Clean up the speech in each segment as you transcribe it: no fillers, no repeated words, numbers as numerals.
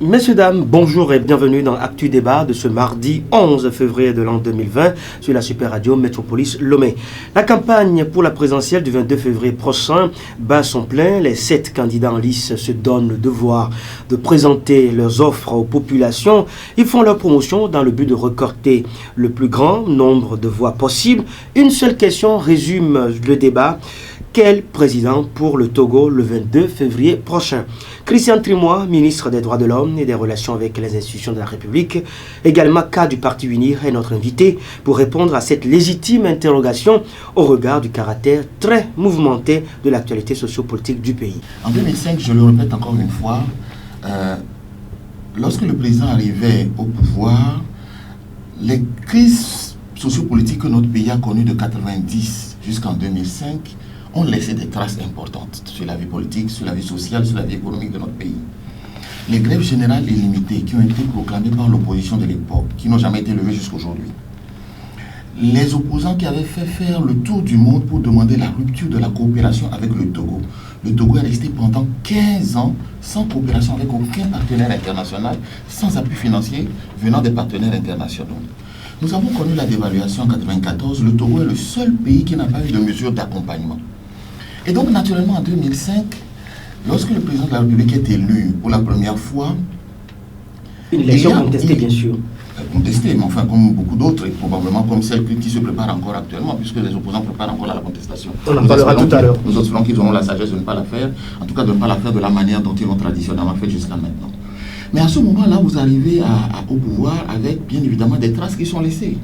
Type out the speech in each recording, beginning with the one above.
Messieurs, dames, bonjour et bienvenue dans Actu Débat de ce mardi 11 février de l'an 2020 sur la Super Radio Métropolis Lomé. La campagne pour la présidentielle du 22 février prochain bat son plein. Les 7 candidats en lice se donnent le devoir de présenter leurs offres aux populations. Ils font leur promotion dans le but de recorter le plus grand nombre de voix possible. Une seule question résume le débat. Quel président pour le Togo le 22 février prochain? Christian Trimois, ministre des Droits de l'Homme et des Relations avec les institutions de la République, également cas du Parti Unir, est notre invité pour répondre à cette légitime interrogation au regard du caractère très mouvementé de l'actualité sociopolitique du pays. En 2005, je le répète encore une fois, lorsque le président arrivait au pouvoir, les crises sociopolitiques que notre pays a connues de 1990 jusqu'en 2005 ont laissé des traces importantes sur la vie politique, sur la vie sociale, sur la vie économique de notre pays. Les grèves générales illimitées qui ont été proclamées par l'opposition de l'époque, qui n'ont jamais été levées jusqu'à aujourd'hui. Les opposants qui avaient fait faire le tour du monde pour demander la rupture de la coopération avec le Togo. Le Togo est resté pendant 15 ans sans coopération avec aucun partenaire international, sans appui financier venant des partenaires internationaux. Nous avons connu la dévaluation en 1994. Le Togo est le seul pays qui n'a pas eu de mesures d'accompagnement. Et donc, naturellement, en 2005, lorsque le président de la République est élu pour la première fois... Une élection contestée, bien sûr. Contestée, mais enfin, comme beaucoup d'autres, et probablement comme celle qui se prépare encore actuellement, puisque les opposants préparent encore la contestation. On en parlera tout à l'heure. Nous espérons qu'ils auront la sagesse de ne pas la faire, en tout cas de ne pas la faire de la manière dont ils l'ont traditionnellement fait jusqu'à maintenant. Mais à ce moment-là, vous arrivez au pouvoir avec, bien évidemment, des traces qui sont laissées.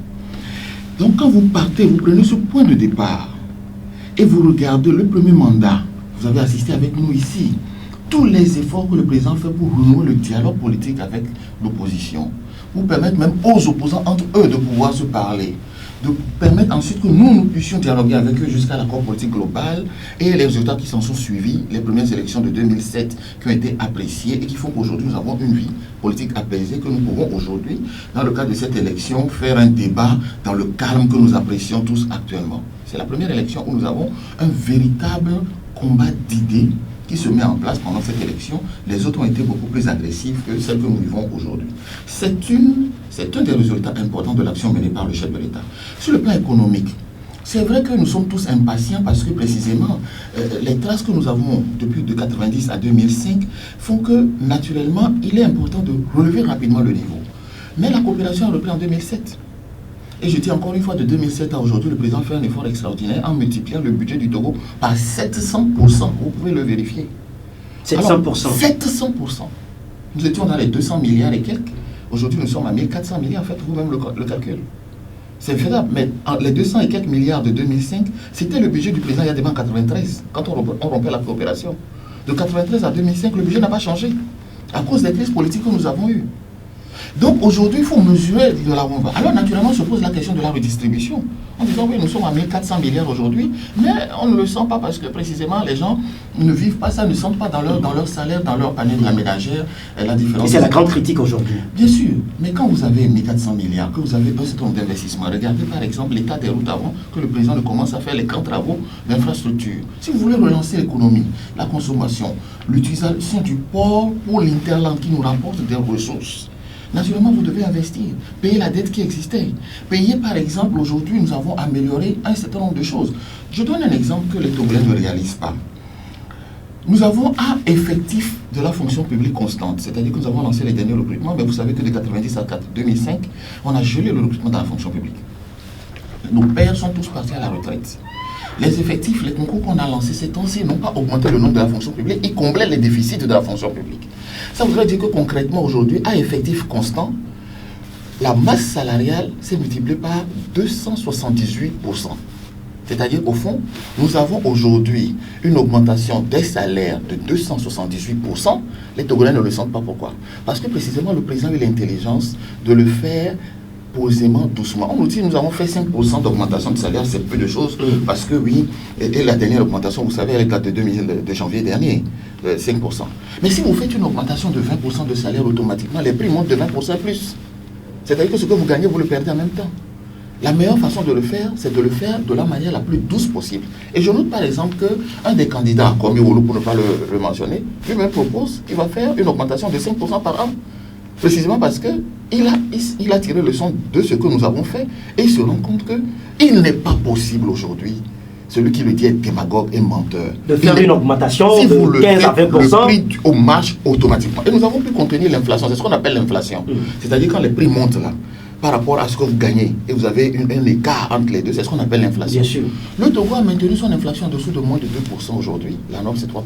Donc, quand vous partez, vous prenez ce point de départ et vous regardez le premier mandat. Vous avez assisté avec nous ici. Tous les efforts que le président fait pour renouer le dialogue politique avec l'opposition, pour permettre même aux opposants entre eux de pouvoir se parler, de permettre ensuite que nous puissions dialoguer avec eux jusqu'à l'accord politique global et les résultats qui s'en sont suivis, les premières élections de 2007 qui ont été appréciées et qui font qu'aujourd'hui nous avons une vie politique apaisée, que nous pouvons aujourd'hui, dans le cadre de cette élection, faire un débat dans le calme que nous apprécions tous actuellement. C'est la première élection où nous avons un véritable combat d'idées qui se met en place pendant cette élection. Les autres ont été beaucoup plus agressifs que celles que nous vivons aujourd'hui. C'est un des résultats importants de l'action menée par le chef de l'État. Sur le plan économique, c'est vrai que nous sommes tous impatients parce que précisément, les traces que nous avons depuis de 1990 à 2005 font que, naturellement, il est important de relever rapidement le niveau. Mais la coopération a repris en 2007. Et je dis encore une fois, de 2007 à aujourd'hui, le président fait un effort extraordinaire en multipliant le budget du Togo par 700%. Vous pouvez le vérifier. 700%. Alors, 700%. Nous étions dans les 200 milliards et quelques. Aujourd'hui, nous sommes à 1400 milliards. Faites vous-même le calcul. C'est faisable. Mais les 200 et quelques milliards de 2005, c'était le budget du président il y a déjà en 1993, quand on rompait la coopération. De 1993 à 2005, le budget n'a pas changé à cause des crises politiques que nous avons eues. Donc aujourd'hui, il faut mesurer de là où on va. Alors naturellement, se pose la question de la redistribution. En disant, oui, nous sommes à 1400 milliards aujourd'hui, mais on ne le sent pas parce que précisément, les gens ne vivent pas ça, ne sentent pas dans leur salaire, dans leur panier de la ménagère, la différence. Et c'est la grande critique aujourd'hui. Bien sûr, mais quand vous avez 1400 milliards, que vous avez un certain nombre d'investissements, regardez par exemple l'état des routes avant que le président ne commence à faire les grands travaux d'infrastructure. Si vous voulez relancer l'économie, la consommation, l'utilisation du port pour l'Interland qui nous rapporte des ressources, naturellement, vous devez investir, payer la dette qui existait. Payer, par exemple, aujourd'hui, nous avons amélioré un certain nombre de choses. Je donne un exemple que les Togolais ne réalisent pas. Nous avons un effectif de la fonction publique constante, c'est-à-dire que nous avons lancé les derniers recrutements, mais vous savez que de 1990 à 2005, on a gelé le recrutement dans la fonction publique. Nos pères sont tous partis à la retraite. Les effectifs, les concours qu'on a lancés ces temps-ci n'ont pas augmenté le nombre de la fonction publique, ils comblaient les déficits de la fonction publique. Ça voudrait dire que concrètement aujourd'hui, à effectif constant, la masse salariale s'est multipliée par 278%. C'est-à-dire qu'au fond, nous avons aujourd'hui une augmentation des salaires de 278%. Les Togolais ne le sentent pas. Pourquoi? Parce que précisément le président a eu l'intelligence de le faire posément, doucement. On nous dit que nous avons fait 5% d'augmentation de salaire, c'est peu de choses, parce que oui, et la dernière augmentation, vous savez, elle date de janvier dernier, 5%. Mais si vous faites une augmentation de 20% de salaire automatiquement, les prix montent de 20% plus. C'est-à-dire que ce que vous gagnez, vous le perdez en même temps. La meilleure façon de le faire, c'est de le faire de la manière la plus douce possible. Et je note par exemple qu'un des candidats, comme Iwolo pour ne pas le mentionner, lui-même propose qu'il va faire une augmentation de 5% par an. Précisément parce qu'il a tiré le son de ce que nous avons fait et il se rend compte qu'il n'est pas possible aujourd'hui, celui qui le dit est démagogue et menteur, de faire une augmentation si vous de le 15 à faites, 20%. le prix au marche automatiquement. Et nous avons pu contenir l'inflation, c'est ce qu'on appelle l'inflation. C'est-à-dire quand les prix montent là, par rapport à ce que vous gagnez, et vous avez un écart entre les deux, c'est ce qu'on appelle l'inflation. Bien sûr. Le Togo a maintenu son inflation en dessous de moins de 2% aujourd'hui. La norme c'est 3%.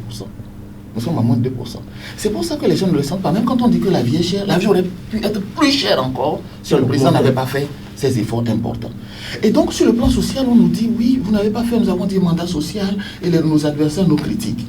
Nous sommes à moins de 2%. C'est pour ça que les gens ne le sentent pas. Même quand on dit que la vie est chère, la vie aurait pu être plus chère encore si le président n'avait pas fait ces efforts importants. Et donc, sur le plan social, on nous dit, oui, vous n'avez pas fait, nous avons dit mandat social, et nos adversaires nous critiquent.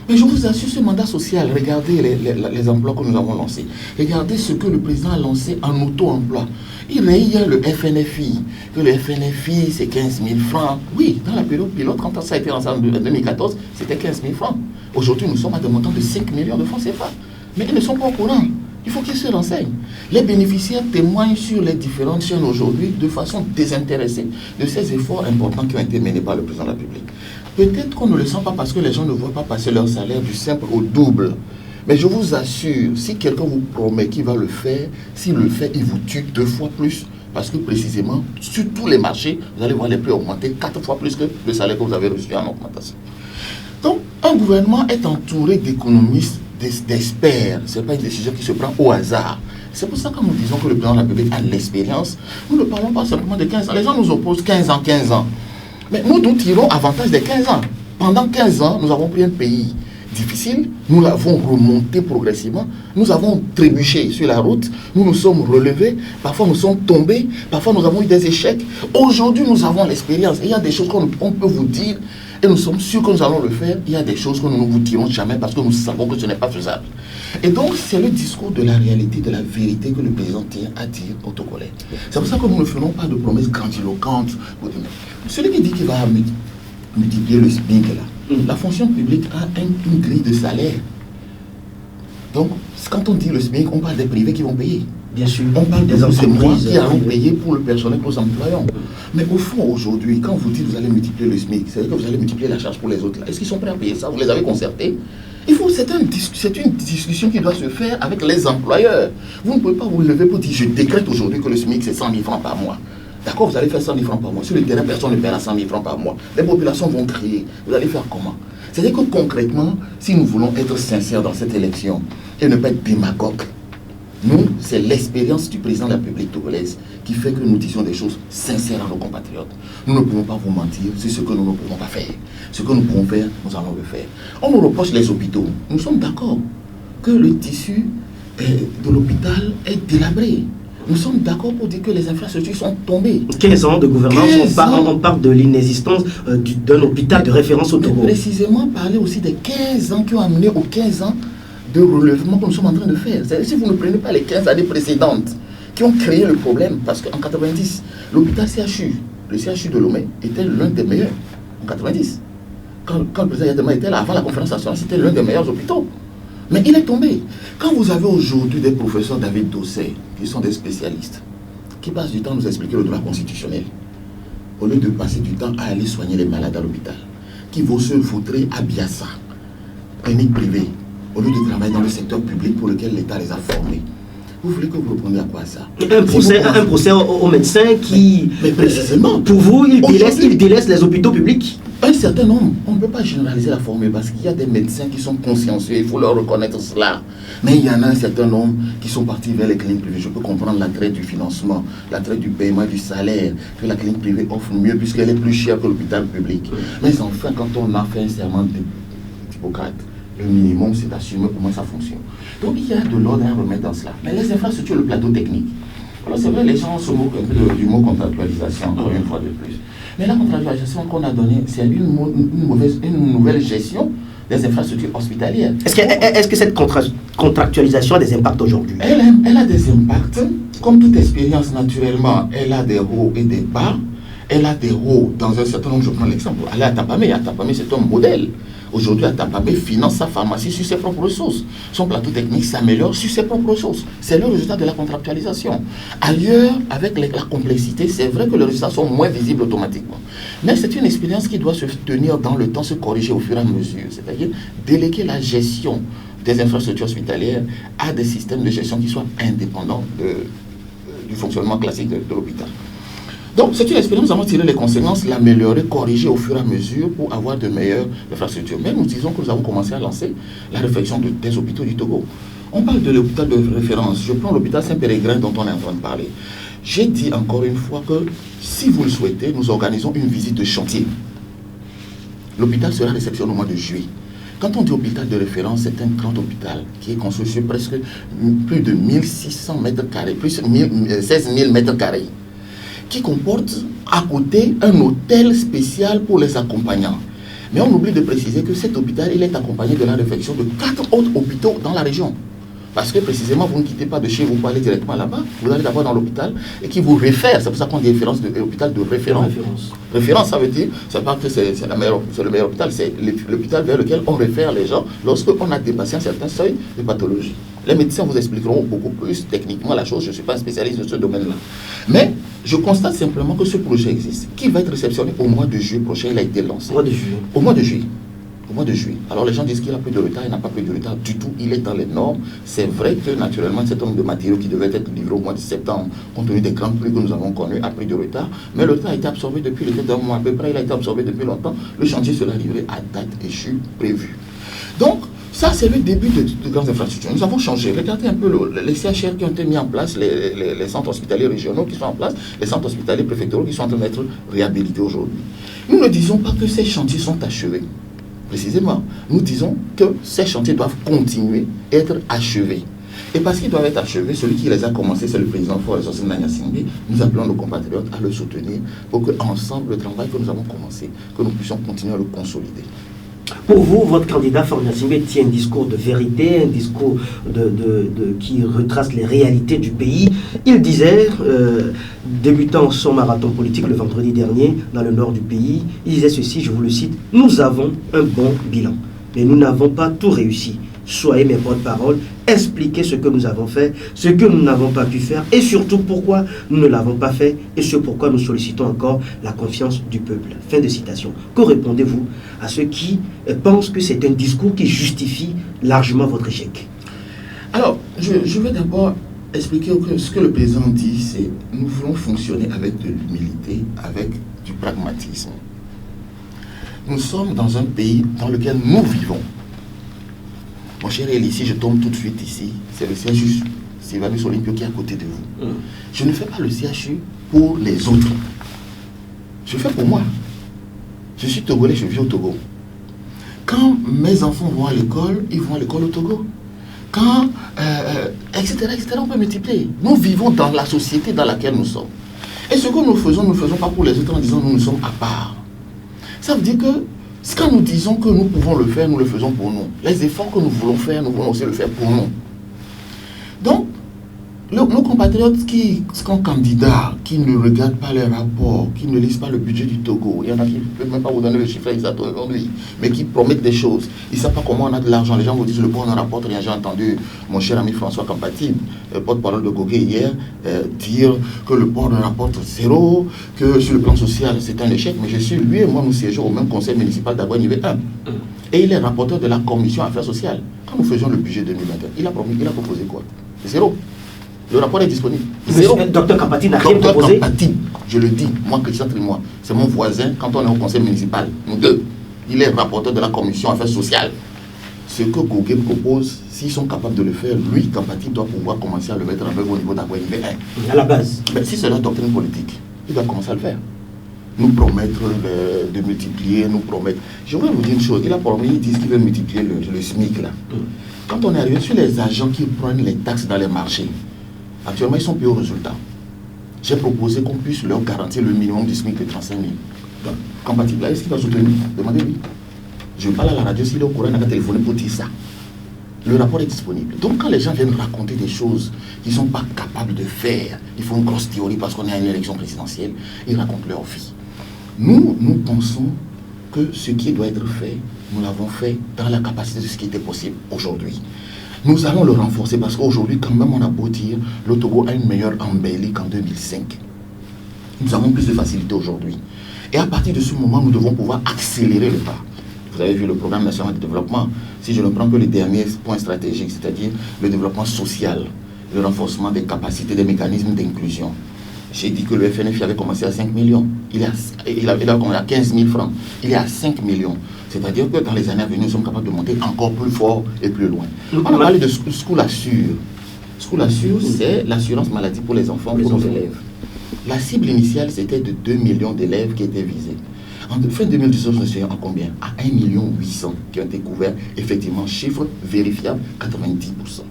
Mais je vous assure, ce mandat social, regardez les emplois que nous avons lancés. Regardez ce que le président a lancé en auto-emploi. Il y a le FNFI, que le FNFI, c'est 15 000 francs. Oui, dans la période pilote, quand ça a été lancé en 2014, c'était 15 000 francs. Aujourd'hui, nous sommes à des montants de 5 millions de francs CFA. Mais ils ne sont pas au courant. Il faut qu'ils se renseignent. Les bénéficiaires témoignent sur les différentes chaînes aujourd'hui de façon désintéressée de ces efforts importants qui ont été menés par le président de la République. Peut-être qu'on ne le sent pas parce que les gens ne voient pas passer leur salaire du simple au double. Mais je vous assure, si quelqu'un vous promet qu'il va le faire, s'il le fait, il vous tue 2 fois plus. Parce que précisément, sur tous les marchés, vous allez voir les prix augmenter 4 fois plus que le salaire que vous avez reçu en augmentation. Donc, un gouvernement est entouré d'économistes, d'experts. Ce n'est pas une décision qui se prend au hasard. C'est pour ça que nous disons que le président de la République a l'expérience. Nous ne parlons pas simplement de 15 ans. Les gens nous opposent 15 ans, 15 ans. Mais nous tirons avantage des 15 ans. Pendant 15 ans, nous avons pris un pays difficile, nous l'avons remonté progressivement, nous avons trébuché sur la route, nous nous sommes relevés, parfois nous sommes tombés, parfois nous avons eu des échecs. Aujourd'hui, nous avons l'expérience. Il y a des choses qu'on peut vous dire et nous sommes sûrs que nous allons le faire. Il y a des choses que nous ne vous dirons jamais parce que nous savons que ce n'est pas faisable. Et donc, c'est le discours de la réalité, de la vérité que le président tient à dire aux Togolais. C'est pour ça que nous ne faisons pas de promesses grandiloquentes. Celui qui dit qu'il va multiplier le SMIC là, la fonction publique a une grille de salaire. Donc, quand on dit le SMIC, on parle des privés qui vont payer. Bien sûr. On parle des entreprises qui allons payer pour le personnel, pour les employeurs. Mais au fond, aujourd'hui, quand vous dites que vous allez multiplier le SMIC, c'est-à-dire que vous allez multiplier la charge pour les autres. Est-ce qu'ils sont prêts à payer ça? Vous les avez concertés? C'est une discussion qui doit se faire avec les employeurs. Vous ne pouvez pas vous lever pour dire je décrète aujourd'hui que le SMIC c'est 100 000 francs par mois. D'accord, vous allez faire 100 000 francs par mois. Sur le terrain, personne ne paiera 100 000 francs par mois. Les populations vont crier. Vous allez faire comment? C'est-à-dire que concrètement, si nous voulons être sincères dans cette élection et ne pas être démagogues, nous, c'est l'expérience du président de la République togolaise qui fait que nous disions des choses sincères à nos compatriotes. Nous ne pouvons pas vous mentir, c'est ce que nous ne pouvons pas faire. Ce que nous pouvons faire, nous allons le faire. On nous reproche les hôpitaux. Nous sommes d'accord que le tissu de l'hôpital est délabré. Nous sommes d'accord pour dire que les infrastructures sont tombées. 15 ans de gouvernance, on parle de l'inexistence d'un hôpital de référence au Togo. Précisément, parler aussi des 15 ans qui ont amené aux 15 ans de relèvement que nous sommes en train de faire. Si vous ne prenez pas les 15 années précédentes qui ont créé le problème, parce qu'en 90, l'hôpital CHU, le CHU de Lomé, était l'un des meilleurs en 90. Quand le président Yadema était là, avant la conférence nationale, c'était l'un des meilleurs hôpitaux. Mais il est tombé. Quand vous avez aujourd'hui des professeurs David Dossé, qui sont des spécialistes, qui passent du temps à nous expliquer le droit constitutionnel, au lieu de passer du temps à aller soigner les malades à l'hôpital, qui vont se vautrer à Biassa, clinique privée, au lieu de travailler dans le secteur public pour lequel l'État les a formés. Vous voulez que vous répondiez à quoi ça? Un procès aux médecins qui... Mais précisément. Pour vous, il délaisse les hôpitaux publics? Un certain nombre, on ne peut pas généraliser la formule parce qu'il y a des médecins qui sont consciencieux, il faut leur reconnaître cela. Mais il y en a un certain nombre qui sont partis vers les cliniques privées. Je peux comprendre l'attrait du financement, l'attrait du paiement, du salaire, que la clinique privée offre mieux puisqu'elle est plus chère que l'hôpital public. Mais enfin, quand on a fait un serment d'Hippocrate, le minimum, c'est d'assumer comment ça fonctionne. Donc il y a de l'ordre à remettre dans cela. Mais les infrastructures, le plateau technique. Alors c'est vrai, les gens se moquent un peu du mot contractualisation, encore une fois de plus. Mais la contractualisation qu'on a donnée, c'est une nouvelle gestion des infrastructures hospitalières. Est-ce que cette contractualisation a des impacts aujourd'hui? Elle a des impacts. Comme toute expérience, naturellement, elle a des hauts et des bas. Elle a des hauts dans un certain nombre. Je prends l'exemple. Allez à Tapamé. À Tapamé, c'est un modèle. Aujourd'hui, Atapabé finance sa pharmacie sur ses propres ressources. Son plateau technique s'améliore sur ses propres ressources. C'est le résultat de la contractualisation. Ailleurs, avec la complexité, c'est vrai que les résultats sont moins visibles automatiquement. Mais c'est une expérience qui doit se tenir dans le temps, se corriger au fur et à mesure. C'est-à-dire déléguer la gestion des infrastructures hospitalières à des systèmes de gestion qui soient indépendants du fonctionnement classique de l'hôpital. Donc, c'est une expérience, nous allons tirer les conséquences, l'améliorer, corriger au fur et à mesure pour avoir de meilleures infrastructures. Mais nous disons que nous avons commencé à lancer la réflexion des hôpitaux du Togo. On parle de l'hôpital de référence. Je prends l'hôpital Saint-Pérégrin dont on est en train de parler. J'ai dit encore une fois que si vous le souhaitez, nous organisons une visite de chantier. L'hôpital sera réceptionné au mois de juillet. Quand on dit hôpital de référence, c'est un grand hôpital qui est construit sur presque plus de 1600 mètres carrés, plus 16 000 mètres carrés, qui comporte à côté un hôtel spécial pour les accompagnants. Mais on oublie de préciser que cet hôpital, il est accompagné de la réfection de 4 autres hôpitaux dans la région. Parce que précisément, vous ne quittez pas de chez vous pour aller directement là-bas, vous allez d'abord dans l'hôpital et qui vous réfère. C'est pour ça qu'on dit référence de l'hôpital de référence. Référence, ça veut dire, c'est pas que c'est le meilleur hôpital, c'est l'hôpital vers lequel on réfère les gens lorsqu'on a dépassé un certain seuil de pathologie. Les médecins vous expliqueront beaucoup plus techniquement la chose, je ne suis pas un spécialiste de ce domaine-là. Mais je constate simplement que ce projet existe, qui va être réceptionné au mois de juillet prochain, il a été lancé. Au mois de juillet. Au mois de juillet. Alors les gens disent qu'il a plus de retard, il n'a pas plus de retard du tout, il est dans les normes. C'est vrai que naturellement, un certain nombre de matériaux qui devaient être livrés au mois de septembre, compte tenu des grands pluies que nous avons connus, a pris de retard. Mais le retard a été absorbé depuis le d'un mois à peu près, il a été absorbé depuis longtemps. Le chantier sera livré à date échue prévue. Donc, ça, c'est le début de grandes infrastructures. Nous avons changé. Regardez un peu les CHR qui ont été mis en place, les centres hospitaliers régionaux qui sont en place, les centres hospitaliers préfectoraux qui sont en train d'être réhabilités aujourd'hui. Nous ne disons pas que ces chantiers sont achevés. Précisément, nous disons que ces chantiers doivent continuer à être achevés. Et parce qu'ils doivent être achevés, celui qui les a commencés, c'est le président Forest Nanyasingbe. Nous appelons nos compatriotes à le soutenir pour que, ensemble, le travail que nous avons commencé, que nous puissions continuer à le consolider. Pour vous, votre candidat Fornassimbe tient un discours de vérité, un discours qui retrace les réalités du pays. Il disait, débutant son marathon politique le vendredi dernier dans le nord du pays, il disait ceci, je vous le cite, « Nous avons un bon bilan, mais nous n'avons pas tout réussi. Soyez mes porte-parole, expliquez ce que nous avons fait, ce que nous n'avons pas pu faire et surtout pourquoi nous ne l'avons pas fait et ce pourquoi nous sollicitons encore la confiance du peuple. » Fin de citation. Que répondez-vous à ceux qui pensent que c'est un discours qui justifie largement votre échec? Alors, je vais d'abord expliquer que ce que le président dit, c'est nous voulons fonctionner avec de l'humilité, avec du pragmatisme. Nous sommes dans un pays dans lequel nous vivons. Mon cher Eli, ici, je tombe tout de suite ici. C'est le CHU Sylvanus Olympio qui est à côté de vous. Je ne fais pas le CHU pour les autres. Je le fais pour moi. Je suis togolais, je vis au Togo. Quand mes enfants vont à l'école, ils vont à l'école au Togo. Quand, etc., on peut multiplier. Nous vivons dans la société dans laquelle nous sommes. Et ce que nous ne faisons pas pour les autres en disant nous sommes à part. Ça veut dire que quand nous disons que nous pouvons le faire, nous le faisons pour nous. Les efforts que nous voulons faire, nous voulons aussi le faire pour nous. Donc, nos compatriotes qui sont candidats, qui ne regardent pas les rapports, qui ne lisent pas le budget du Togo, il y en a qui ne peuvent même pas vous donner le chiffre exact aujourd'hui, mais qui promettent des choses. Ils ne savent pas comment on a de l'argent. Les gens vous disent le port ne rapporte rien. J'ai entendu mon cher ami François Kampati, porte-parole de Gogué hier, dire que le port ne rapporte zéro, que sur le plan social c'est un échec. Mais je suis, lui et moi, nous siégeons au même conseil municipal d'Aguanivé 1. Et il est rapporteur de la commission affaires sociales. Quand nous faisions le budget 2021, il a proposé quoi? Zéro. Le rapport est disponible. Docteur Kampati n'a rien proposé. Docteur Kampati, je le dis, moi, Christian Trimois, c'est mon voisin quand on est au conseil municipal. Nous deux. Il est rapporteur de la commission affaires sociales. Ce que Gogué propose, s'ils sont capables de le faire, lui, Kampati, doit pouvoir commencer à le mettre en œuvre au niveau d'Aguanivé 1. À la base. Mais si c'est la doctrine politique, il doit commencer à le faire. Nous promettre de multiplier, nous promettre. Je voudrais vous dire une chose. Il a promis, ils disent qu'ils veulent multiplier le SMIC là. Quand on est arrivé sur les agents qui prennent les taxes dans les marchés, actuellement, ils sont payés au résultat. J'ai proposé qu'on puisse leur garantir le minimum du SMIC de 35 000. Donc, compatible, est-ce qu'il va soutenir? Demandez-lui. Je parle à la radio, s'il est au courant, il n'a qu'à téléphoner pour dire ça. Le rapport est disponible. Donc, quand les gens viennent raconter des choses qu'ils ne sont pas capables de faire, ils font une grosse théorie parce qu'on est à une élection présidentielle, ils racontent leur vie. Nous pensons que ce qui doit être fait nous l'avons fait dans la capacité de ce qui était possible aujourd'hui. Nous allons le renforcer parce qu'aujourd'hui, quand même, on a beau dire, le Togo a une meilleure embellie qu'en 2005. Nous avons plus de facilité aujourd'hui. Et à partir de ce moment, nous devons pouvoir accélérer le pas. Vous avez vu le programme national de développement. Si je ne prends que les derniers points stratégiques, c'est-à-dire le développement social, le renforcement des capacités, des mécanismes d'inclusion. J'ai dit que le FNF avait commencé à 5 millions. Il a commencé à 15 000 francs. Il est à 5 millions. C'est-à-dire que dans les années à venir, nous sommes capables de monter encore plus fort et plus loin. On a parlé de School Assure. School Assure, c'est l'assurance maladie pour les enfants, pour nos élèves. La cible initiale, c'était de 2 millions d'élèves qui étaient visés. En fin 2019, nous sommes à combien? À 1 800 000 qui ont été couverts. Effectivement, chiffre vérifiable, 90%.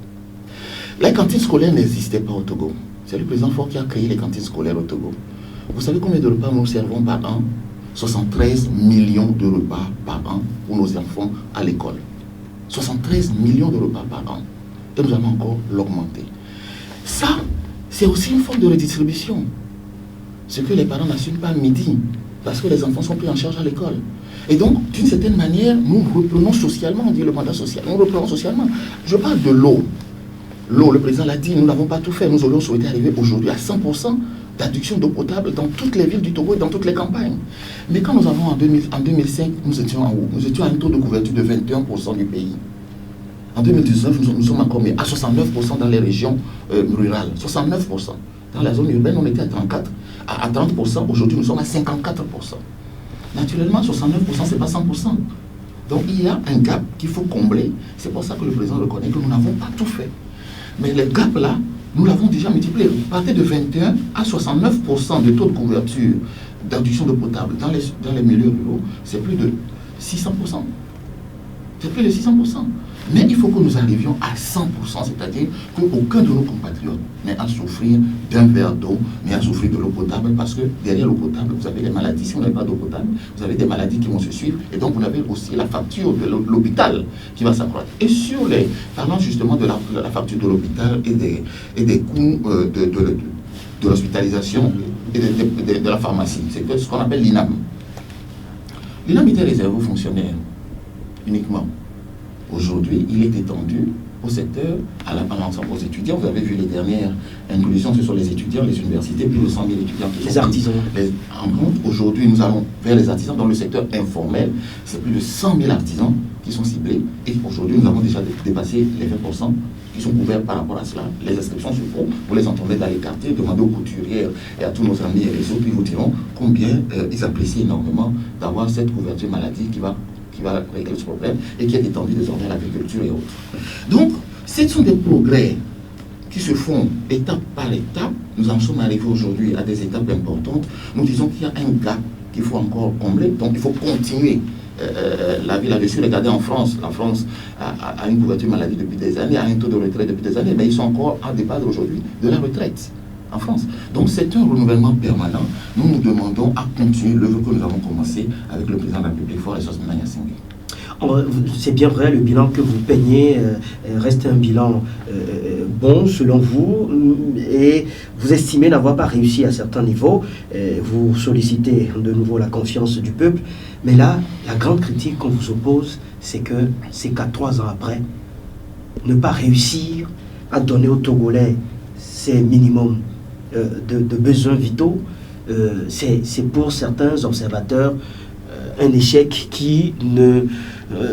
La cantine scolaire n'existait pas au Togo. C'est le président Faure qui a créé les cantines scolaires au Togo. Vous savez combien de repas nous servons par an? 73 millions de repas par an pour nos enfants à l'école. 73 millions de repas par an. Et nous allons encore l'augmenter. Ça, c'est aussi une forme de redistribution. Ce que les parents n'assument pas midi, parce que les enfants sont pris en charge à l'école. Et donc, d'une certaine manière, nous reprenons socialement, on dit le mandat social, nous reprenons socialement. Je parle de l'eau. L'eau, le président l'a dit, nous n'avons pas tout fait. Nous aurions souhaité arriver aujourd'hui à 100% d'adduction d'eau potable dans toutes les villes du Togo et dans toutes les campagnes. Mais quand nous avons en 2005, nous étions en haut. Nous étions à un taux de couverture de 21% du pays. En 2019, nous sommes encore à 69% dans les régions rurales. 69%. Dans la zone urbaine, on était à 30%. Aujourd'hui, nous sommes à 54%. Naturellement, 69%, ce n'est pas 100%. Donc, il y a un gap qu'il faut combler. C'est pour ça que le président reconnaît que nous n'avons pas tout fait. Mais le gap là, nous l'avons déjà multiplié. Partez de 21 à 69% de taux de couverture d'adduction d'eau potable dans les milieux ruraux, c'est plus de 600%. C'est plus de 600%. Mais il faut que nous arrivions à 100%, c'est-à-dire qu'aucun de nos compatriotes n'ait à souffrir d'un verre d'eau, n'ait à souffrir de l'eau potable, parce que derrière l'eau potable, vous avez des maladies. Si vous n'avez pas d'eau potable, vous avez des maladies qui vont se suivre, et donc vous avez aussi la facture de l'hôpital qui va s'accroître. Et parlant justement de la facture de l'hôpital et des coûts de l'hospitalisation et de la pharmacie, c'est ce qu'on appelle l'INAM. L'INAM était réservé aux fonctionnaires uniquement. Aujourd'hui, il est étendu au secteur, à l'ensemble aux étudiants. Vous avez vu les dernières inclusions, ce sont les étudiants, les universités, plus de 100 000 étudiants qui sont les artisans. En compte, aujourd'hui, nous allons vers les artisans dans le secteur informel. C'est plus de 100 000 artisans qui sont ciblés. Et aujourd'hui, nous avons déjà dépassé les 20% qui sont couverts par rapport à cela. Les inscriptions se font, vous les entendez dans les quartiers, demandez aux couturières et à tous nos amis et les autres, ils vous diront combien ils apprécient énormément d'avoir cette couverture maladie qui va régler ce problème et qui est étendu désormais à l'agriculture et autres. Donc, ce sont des progrès qui se font étape par étape. Nous en sommes arrivés aujourd'hui à des étapes importantes. Nous disons qu'il y a un gap qu'il faut encore combler, donc il faut continuer. La vie là-dessus, regardez en France. La France a une couverture maladie depuis des années, a un taux de retraite depuis des années, mais ils sont encore en débat aujourd'hui de la retraite en France. Donc c'est un renouvellement permanent. Nous nous demandons à continuer l'œuvre que nous avons commencé avec le président de la République, Faure Gnassingbé. C'est bien vrai, le bilan que vous peignez reste un bilan bon selon vous, et vous estimez n'avoir pas réussi à certains niveaux. Vous sollicitez de nouveau la confiance du peuple, mais là, la grande critique qu'on vous oppose, c'est qu'à 3 ans après, ne pas réussir à donner aux Togolais ces minimums de besoins vitaux, c'est pour certains observateurs un échec qui ne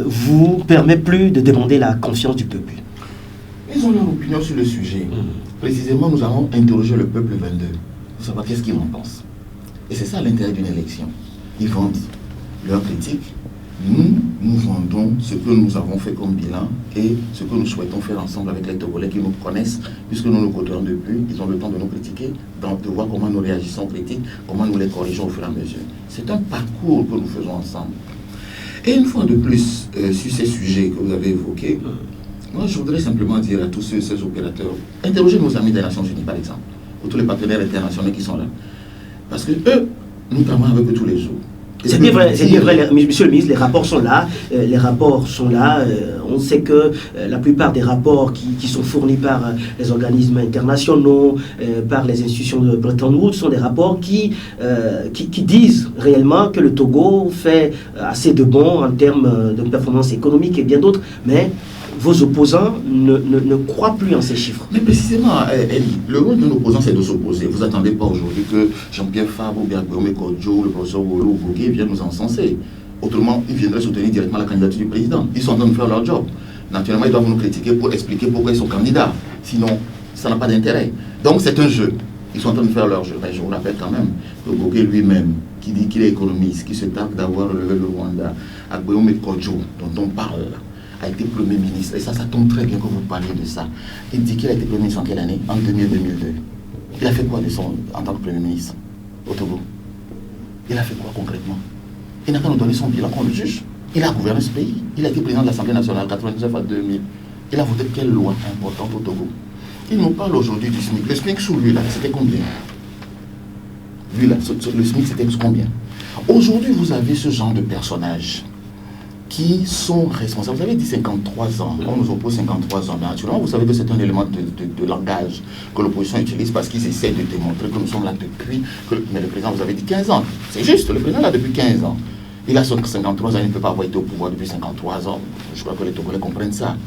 vous permet plus de demander la confiance du peuple. Ils ont leur opinion sur le sujet. Précisément, nous allons interroger le peuple 22 pour savoir qu'est-ce qu'il en pense. Et c'est ça l'intérêt d'une élection. Ils vendent leurs critiques. Nous vendons ce que nous avons fait comme bilan et ce que nous souhaitons faire ensemble avec les Togolais qui nous connaissent, puisque nous nous côtoyons depuis. Ils ont le temps de nous critiquer, de voir comment nous réagissons aux critiques, comment nous les corrigeons au fur et à mesure. C'est un parcours que nous faisons ensemble. Et une fois de plus, sur ces sujets que vous avez évoqués, moi je voudrais simplement dire à tous ces opérateurs, interrogez nos amis des Nations Unies par exemple, ou tous les partenaires internationaux qui sont là. Parce que eux, nous travaillons avec eux tous les jours. C'est bien vrai, monsieur le ministre, les rapports sont là, on sait que la plupart des rapports qui sont fournis par les organismes internationaux, par les institutions de Bretton Woods, sont des rapports qui disent réellement que le Togo fait assez de bons en termes de performance économique et bien d'autres, mais vos opposants ne croient plus en ces chiffres. Mais précisément, Elie, le rôle d'un opposant, c'est de s'opposer. Vous n'attendez pas aujourd'hui que Jean-Pierre Fabre ou bien Guillaume Kodjo, le professeur Wolo ou Gogué viennent nous encenser. Autrement, ils viendraient soutenir directement la candidature du président. Ils sont en train de faire leur job. Naturellement, ils doivent nous critiquer pour expliquer pourquoi ils sont candidats. Sinon, ça n'a pas d'intérêt. Donc, c'est un jeu. Ils sont en train de faire leur jeu. Mais je vous rappelle quand même que Gogué lui-même, qui dit qu'il est économiste, qui se tape d'avoir relevé le Rwanda, à Guillaume Kodjo, dont on parle là, a été Premier ministre, et ça tombe très bien que vous parliez de ça. Il dit qu'il a été Premier ministre en quelle année? En 2000-2002. Il a fait quoi en tant que Premier ministre au Togo? Il a fait quoi concrètement? Il n'a qu'à nous donner son bilan qu'on le juge. Il a gouverné ce pays. Il a été président de l'Assemblée nationale 99 à 2000. Il a voté quelle loi importante au Togo? Il nous parle aujourd'hui du SMIC. Le SMIC sous lui là, c'était combien? Lui là, le SMIC c'était combien? Aujourd'hui, vous avez ce genre de personnages qui sont responsables. Vous avez dit 53 ans, on nous oppose 53 ans, mais naturellement, vous savez que c'est un élément de langage que l'opposition utilise parce qu'ils essaient de démontrer que nous sommes là depuis, mais le président, vous avez dit 15 ans. C'est juste, le président là depuis 15 ans. Il a 53 ans, il ne peut pas avoir été au pouvoir depuis 53 ans. Je crois que les Togolais comprennent ça.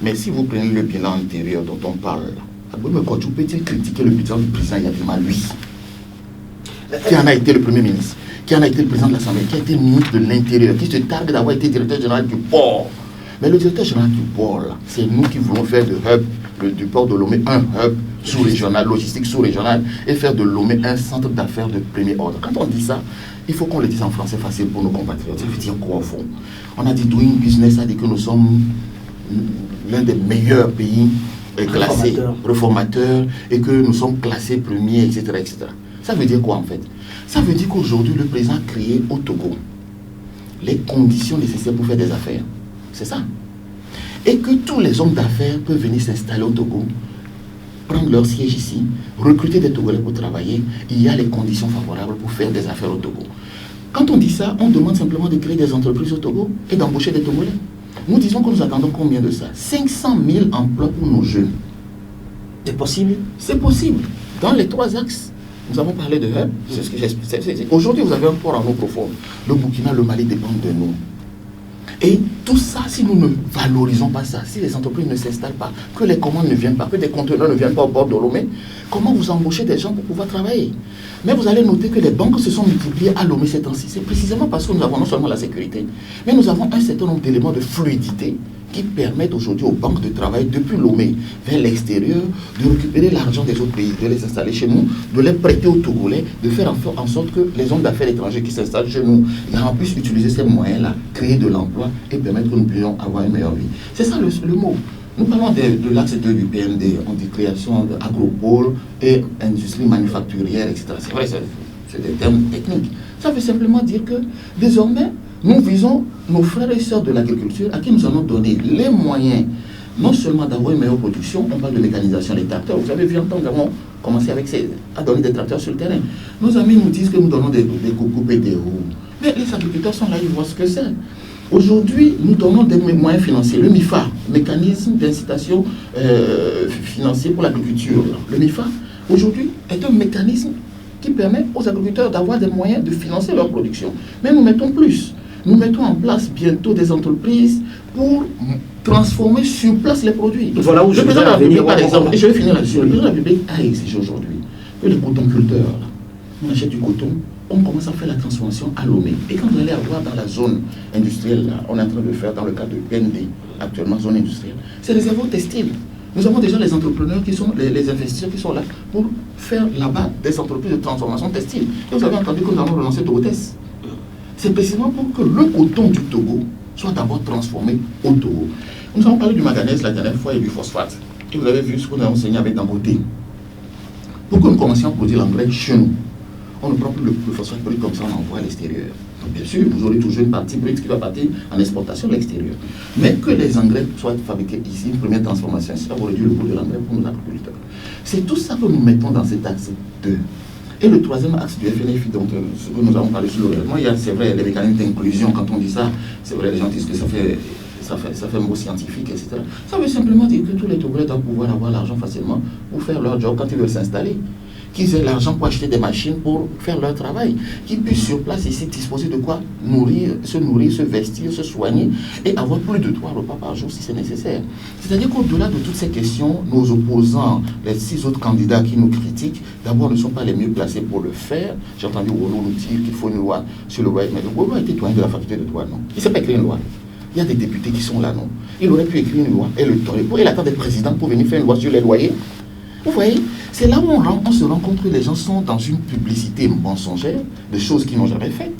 Mais si vous prenez le bilan antérieur dont on parle, peut-il critiquer le bilan du président Yadima, lui, qui en a été le Premier ministre, qui en a été le président de l'Assemblée, qui a été le ministre de l'Intérieur, qui se targue d'avoir été directeur général du port. Mais le directeur général du port, c'est nous qui voulons faire du port de Lomé un hub sous-régional, logistique sous-régional, et faire de Lomé un centre d'affaires de premier ordre. Quand on dit ça, il faut qu'on le dise en français facile pour nos compatriotes. Ça veut dire quoi au fond? On a dit doing business, ça dit que nous sommes l'un des meilleurs pays classés, réformateurs, et que nous sommes classés premiers, etc., etc. Ça veut dire quoi en fait? Ça veut dire qu'aujourd'hui, le président a créé au Togo les conditions nécessaires pour faire des affaires. C'est ça. Et que tous les hommes d'affaires peuvent venir s'installer au Togo, prendre leur siège ici, recruter des Togolais pour travailler. Il y a les conditions favorables pour faire des affaires au Togo. Quand on dit ça, on demande simplement de créer des entreprises au Togo et d'embaucher des Togolais. Nous disons que nous attendons combien de ça? 500 000 emplois pour nos jeunes. C'est possible? C'est possible. Dans les 3 axes. Nous avons parlé de hub. C'est ce que j'explique. Aujourd'hui, vous avez un port en eau profonde. Le Burkina, le Mali dépendent de nous. Et tout ça, si nous ne valorisons pas ça, si les entreprises ne s'installent pas, que les commandes ne viennent pas, que des conteneurs ne viennent pas au port de Lomé, comment vous embauchez des gens pour pouvoir travailler? Mais vous allez noter que les banques se sont multipliées à Lomé ces temps-ci. C'est précisément parce que nous avons non seulement la sécurité, mais nous avons un certain nombre d'éléments de fluidité qui permettent aujourd'hui aux banques de travailler depuis Lomé vers l'extérieur, de récupérer l'argent des autres pays, de les installer chez nous, de les prêter aux Togolais, de faire en sorte que les hommes d'affaires étrangers qui s'installent chez nous, en puissent utiliser ces moyens-là, créer de l'emploi et permettre que nous puissions avoir une meilleure vie. C'est ça le mot. Nous parlons de l'axe 2 du PND, on dit création d'agropole et industrie manufacturière, etc. C'est vrai, c'est des termes techniques. Ça veut simplement dire que désormais, nous visons nos frères et sœurs de l'agriculture à qui nous allons donner les moyens, non seulement d'avoir une meilleure production, on parle de mécanisation des tracteurs. Vous avez vu en temps, nous avons commencé à donner des tracteurs sur le terrain. Nos amis nous disent que nous donnons des coucous et des roues. Mais les agriculteurs sont là, ils voient ce que c'est. Aujourd'hui, nous donnons des moyens financiers. Le MIFA, mécanisme d'incitation financier pour l'agriculture. Le MIFA, aujourd'hui, est un mécanisme qui permet aux agriculteurs d'avoir des moyens de financer leur production. Mais nous mettons plus. Nous mettons en place bientôt des entreprises pour transformer sur place les produits. Voilà où le président de la République, par exemple, et je vais finir là-dessus, le président de la République a exigé aujourd'hui que les cotonculteurs, on achète du coton, on commence à faire la transformation à Lomé. Et quand vous allez avoir dans la zone industrielle, là, on est en train de faire dans le cadre de PND, actuellement zone industrielle, c'est des réservoirs textiles. Nous avons déjà les entrepreneurs qui sont, les investisseurs qui sont là pour faire là-bas des entreprises de transformation textile. Et vous avez entendu que nous allons relancer Togotes. C'est précisément pour que le coton du Togo soit d'abord transformé au Togo. Nous avons parlé du manganèse la dernière fois et du phosphate. Et vous avez vu ce qu'on a enseigné avec Dangote. Pour que nous commencions à produire l'engrais chez nous, on ne prend plus le phosphate brut comme ça, on envoie à l'extérieur. Donc bien sûr, vous aurez toujours une partie brute qui va partir en exportation à l'extérieur. Mais que les engrais soient fabriqués ici, une première transformation, ça va réduire le coût de l'engrais pour nos agriculteurs. C'est tout ça que nous mettons dans cet axe 2. Et le troisième axe du FNFI, donc ce que nous avons parlé sur le règlement, il y a, c'est vrai, les mécanismes d'inclusion. Quand on dit ça, c'est vrai, les gens disent que ça fait un mot scientifique, etc. Ça veut simplement dire que tous les Togolais doivent pouvoir avoir l'argent facilement pour faire leur job quand ils veulent s'installer. Qu'ils aient l'argent pour acheter des machines pour faire leur travail, qu'ils puissent sur place ici disposer de quoi nourrir, se vestir, se soigner et avoir plus de 3 repas par jour si c'est nécessaire. C'est-à-dire qu'au-delà de toutes ces questions, nos opposants, les 6 autres candidats qui nous critiquent, d'abord ne sont pas les mieux placés pour le faire. J'ai entendu Wolo nous dire qu'il faut une loi sur le droit, mais Wolo a été doyen de la faculté de droit, non? Il ne sait pas écrire une loi. Il y a des députés qui sont là, non? Il aurait pu écrire une loi et le temps. Il attend d'être président pour venir faire une loi sur les loyers. Vous voyez, c'est là où on se rend compte que les gens sont dans une publicité mensongère de choses qu'ils n'ont jamais faites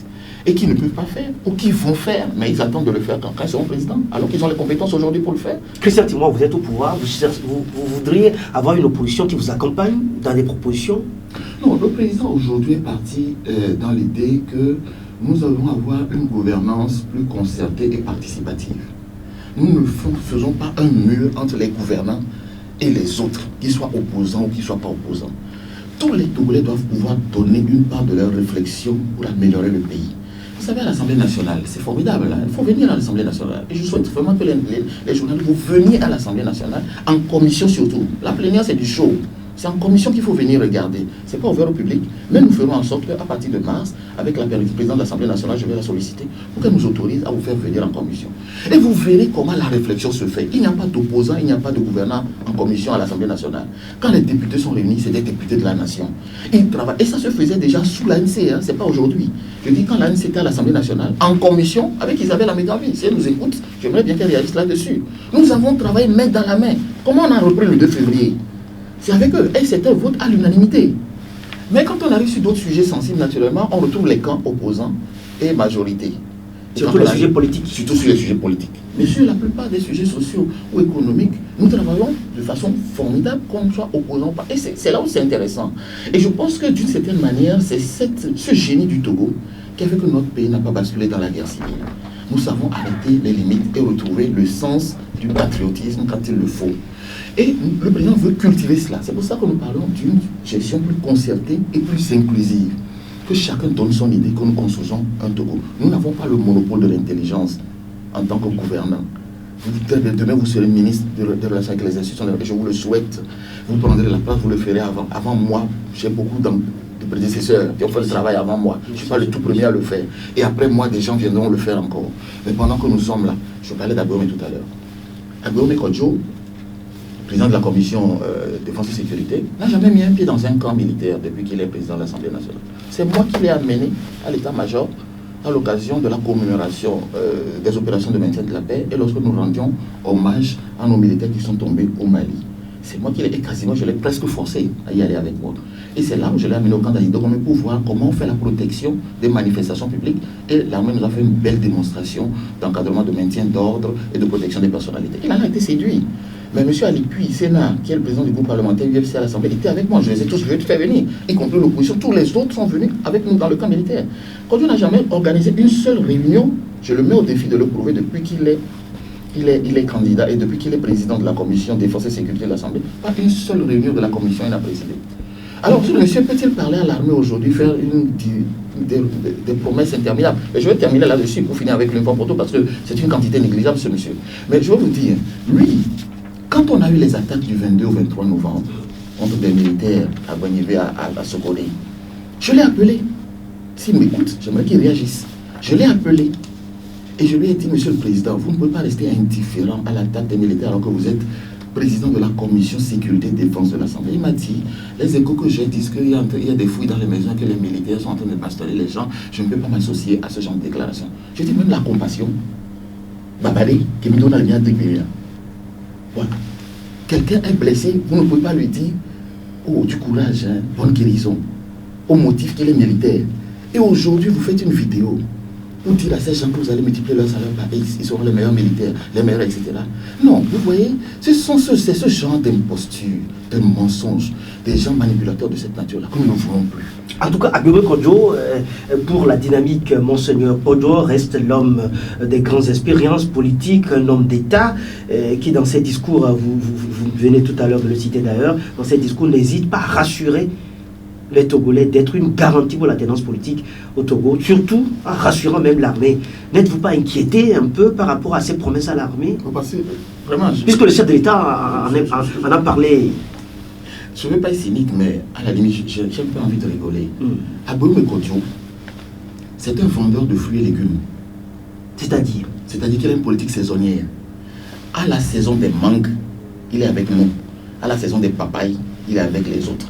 et qu'ils ne peuvent pas faire ou qu'ils vont faire, mais ils attendent de le faire quand ils seront présidents, alors qu'ils ont les compétences aujourd'hui pour le faire. Christian Timoir, vous êtes au pouvoir, vous voudriez avoir une opposition qui vous accompagne dans des propositions? Non, le président aujourd'hui est parti dans l'idée que nous allons avoir une gouvernance plus concertée et participative. Nous ne faisons pas un mur entre les gouvernants et les autres, qu'ils soient opposants ou qu'ils ne soient pas opposants. Tous les Togolais doivent pouvoir donner une part de leur réflexion pour améliorer le pays. Vous savez, à l'Assemblée nationale, c'est formidable, hein? Il faut venir à l'Assemblée nationale. Et je souhaite vraiment que les journalistes, vous veniez à l'Assemblée nationale, en commission surtout. La plénière, c'est du show. C'est en commission qu'il faut venir regarder. Ce n'est pas ouvert au public, mais nous ferons en sorte qu'à partir de mars, avec la présidente de l'Assemblée nationale, je vais la solliciter pour qu'elle nous autorise à vous faire venir en commission. Et vous verrez comment la réflexion se fait. Il n'y a pas d'opposants, il n'y a pas de gouvernants en commission à l'Assemblée nationale. Quand les députés sont réunis, c'est des députés de la nation. Ils travaillent. Et ça se faisait déjà sous l'ANC, hein, ce n'est pas aujourd'hui. Je dis quand l'ANC était à l'Assemblée nationale, en commission, avec Isabelle Amégavi. Si elle nous écoute, j'aimerais bien qu'elle réagisse là-dessus. Nous avons travaillé main dans la main. Comment on a repris le 2 février? C'est avec eux. Et c'était un vote à l'unanimité. Mais quand on arrive sur d'autres sujets sensibles, naturellement, on retrouve les camps opposants et majorité. Surtout les sujets politiques. Surtout sur les sujets politiques. Mais sur la plupart des sujets sociaux ou économiques, nous travaillons de façon formidable, qu'on soit opposant ou pas. Et c'est là où c'est intéressant. Et je pense que d'une certaine manière, c'est ce génie du Togo qui a fait que notre pays n'a pas basculé dans la guerre civile. Nous savons arrêter les limites et retrouver le sens du patriotisme quand il le faut. Et le président veut cultiver cela. C'est pour ça que nous parlons d'une gestion plus concertée et plus inclusive. Que chacun donne son idée, que nous construisons un Togo. Nous n'avons pas le monopole de l'intelligence en tant que gouvernant. Demain, vous serez ministre de relations avec les institutions, je vous le souhaite. Vous prendrez la place, vous le ferez avant moi. J'ai beaucoup de prédécesseurs qui ont fait le travail avant moi. Je ne suis pas le tout premier à le faire. Et après moi, des gens viendront le faire encore. Mais pendant que nous sommes là, je parlais d'Agbome tout à l'heure. Agbome Kodjo, président de la commission défense et sécurité, n'a jamais mis un pied dans un camp militaire depuis qu'il est président de l'Assemblée nationale. C'est moi qui l'ai amené à l'état-major à l'occasion de la commémoration des opérations de maintien de la paix et lorsque nous rendions hommage à nos militaires qui sont tombés au Mali. C'est moi qui l'ai, et quasiment je l'ai presque forcé à y aller avec moi. Et c'est là où je l'ai amené au camp d'Anidogome pour voir comment on fait la protection des manifestations publiques. Et l'armée nous a fait une belle démonstration d'encadrement de maintien d'ordre et de protection des personnalités. Il en a été séduit. Mais M. Alikui, Sénat, qui est le président du groupe parlementaire UFC à l'Assemblée, était avec moi. Je les ai tous venus faire venir, y compris l'opposition. Tous les autres sont venus avec nous dans le camp militaire. Quand on n'a jamais organisé une seule réunion, je le mets au défi de le prouver depuis qu'il est candidat et depuis qu'il est président de la commission défense et sécurité de l'Assemblée. Pas une seule réunion de la commission il n'a présidé. Alors, ce monsieur peut-il parler à l'armée aujourd'hui, faire des promesses interminables? Et je vais terminer là-dessus pour finir avec l'info pour tout parce que c'est une quantité négligeable, ce monsieur. Mais je vais vous dire, lui, quand on a eu les attaques du 22 au 23 novembre contre des militaires à Banivé, à Sokolé, je l'ai appelé. S'il m'écoute, j'aimerais qu'il réagisse. Je l'ai appelé et je lui ai dit, Monsieur le Président, vous ne pouvez pas rester indifférent à l'attaque des militaires alors que vous êtes président de la commission sécurité et défense de l'Assemblée. Il m'a dit, les échos que j'ai disent qu'il y a des fouilles dans les maisons, que les militaires sont en train de bastonner les gens, je ne peux pas m'associer à ce genre de déclaration. Je dis même la compassion. Babadé, qui me donne la mienne de guerre. Voilà. Quelqu'un est blessé, vous ne pouvez pas lui dire, oh, du courage, hein, bonne guérison, au motif qu'il est militaire. Et aujourd'hui, vous faites une vidéo pour dire à ces gens que vous allez multiplier leur salaire par X, ils seront les meilleurs militaires, les meilleurs, etc. Non, vous voyez, c'est ce genre d'imposture, de mensonges, des gens manipulateurs de cette nature-là que nous ne voulons plus. En tout cas, Agbome Kodjo, pour la dynamique, Monseigneur Kodjo reste l'homme des grandes expériences politiques, un homme d'État qui, dans ses discours, vous venez tout à l'heure de le citer d'ailleurs, dans ses discours, n'hésite pas à rassurer les Togolais d'être une garantie pour la tendance politique au Togo, surtout en rassurant même l'armée. N'êtes-vous pas inquiété un peu par rapport à ces promesses à l'armée? Vraiment, puisque le chef de l'État en a parlé. Je ne veux pas être cynique, mais à la limite, j'ai un peu envie de rigoler. Aboume Kodjo, c'est un vendeur de fruits et légumes. C'est-à-dire qu'il a une politique saisonnière. À la saison des mangues, il est avec nous. À la saison des papayes, il est avec les autres.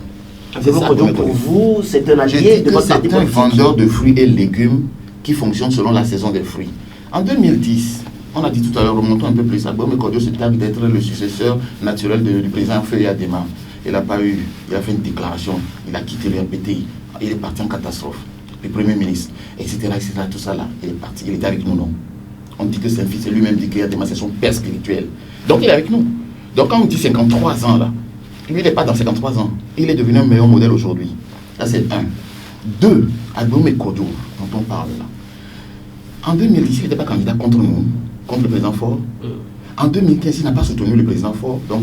Pour vous, c'est un allié de votre parti politique. C'est un vendeur de fruits et légumes qui fonctionne selon la saison des fruits. En 2010, on a dit tout à l'heure, remontons un peu plus, Aboume Kodjo se targue d'être le successeur naturel du président Feu Adema. Il n'a pas eu, il a fait une déclaration, il a quitté le RPTI, il est parti en catastrophe. Le Premier ministre, etc., tout ça là, il est parti, il était avec nous, non. On dit que c'est un fils, c'est lui-même dit qu'il y a des c'est son père spirituel. Donc il est avec nous. Donc quand on dit 53 ans là, lui il n'est pas dans 53 ans, il est devenu un meilleur modèle aujourd'hui. Ça c'est un. Deux, Aboume Kodjo, dont on parle là. En 2010, il n'était pas candidat contre nous, contre le président Faure. En 2015, il n'a pas soutenu le président Faure. Donc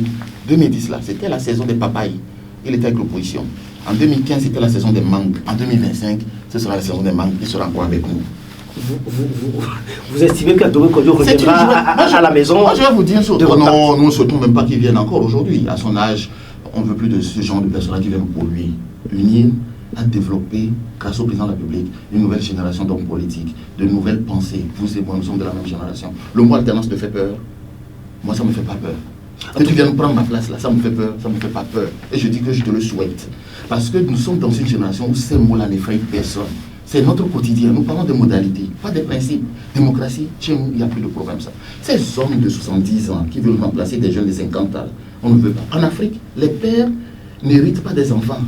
2010 là, c'était la saison des papayes. Il était avec l'opposition. En 2015, c'était la saison des mangues. En 2025, ce sera la saison des mangues. Il sera encore avec nous. Vous estimez qu'Aboume Kodjo reviendra à la maison? Moi, je vais vous dire surtout. Non, nous ne souhaitons même pas qu'il vienne encore aujourd'hui. À son âge, on ne veut plus de ce genre de personnes qui viennent pour lui. Unir à développer, grâce au président de la République, une nouvelle génération d'hommes politiques, de nouvelles pensées. Vous et moi, nous sommes de la même génération. Le mot alternance te fait peur. Moi, ça ne me fait pas peur. Que tu viennes prendre ma place là, ça me fait peur, ça ne me fait pas peur. Et je dis que je te le souhaite. Parce que nous sommes dans une génération où ces mots-là n'effraient personne. C'est notre quotidien. Nous parlons de modalités, pas de principes. Démocratie, chez nous, il n'y a plus de problème ça. Ces hommes de 70 ans qui veulent remplacer des jeunes de 50 ans, on ne veut pas. En Afrique, les pères n'héritent pas des enfants.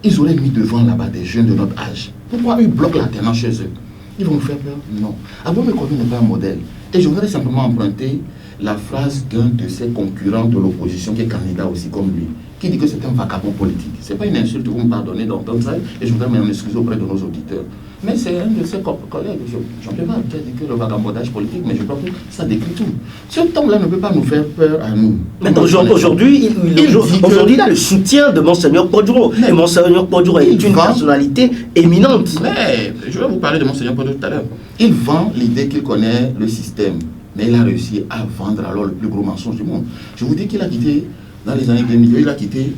Ils auraient mis devant là-bas des jeunes de notre âge. Pourquoi ils bloquent l'alternance chez eux? Ils vont nous faire peur? Non. Aboume Kodjo n'est pas un modèle. Et je voudrais simplement emprunter la phrase d'un de ses concurrents de l'opposition qui est candidat aussi comme lui, qui dit que c'est un vagabond politique. Ce n'est pas une insulte, vous me pardonnez d'entendre ça, et je voudrais m'en excuser auprès de nos auditeurs. Mais c'est un de ses collègues, Jean-Pierre Valls, qui a dit que le vagabondage politique, mais je crois que ça décrit tout. Ce homme-là ne peut pas nous faire peur à nous. Mais aujourd'hui, il a le soutien de Monseigneur Kodjo. Et Monseigneur Kodjo est une personnalité éminente. Mais je vais vous parler de Monseigneur Kodjo tout à l'heure. Il vend l'idée qu'il connaît le système. Mais il a réussi à vendre alors le plus gros mensonge du monde. Je vous dis qu'il a quitté, dans les années 2000, il a quitté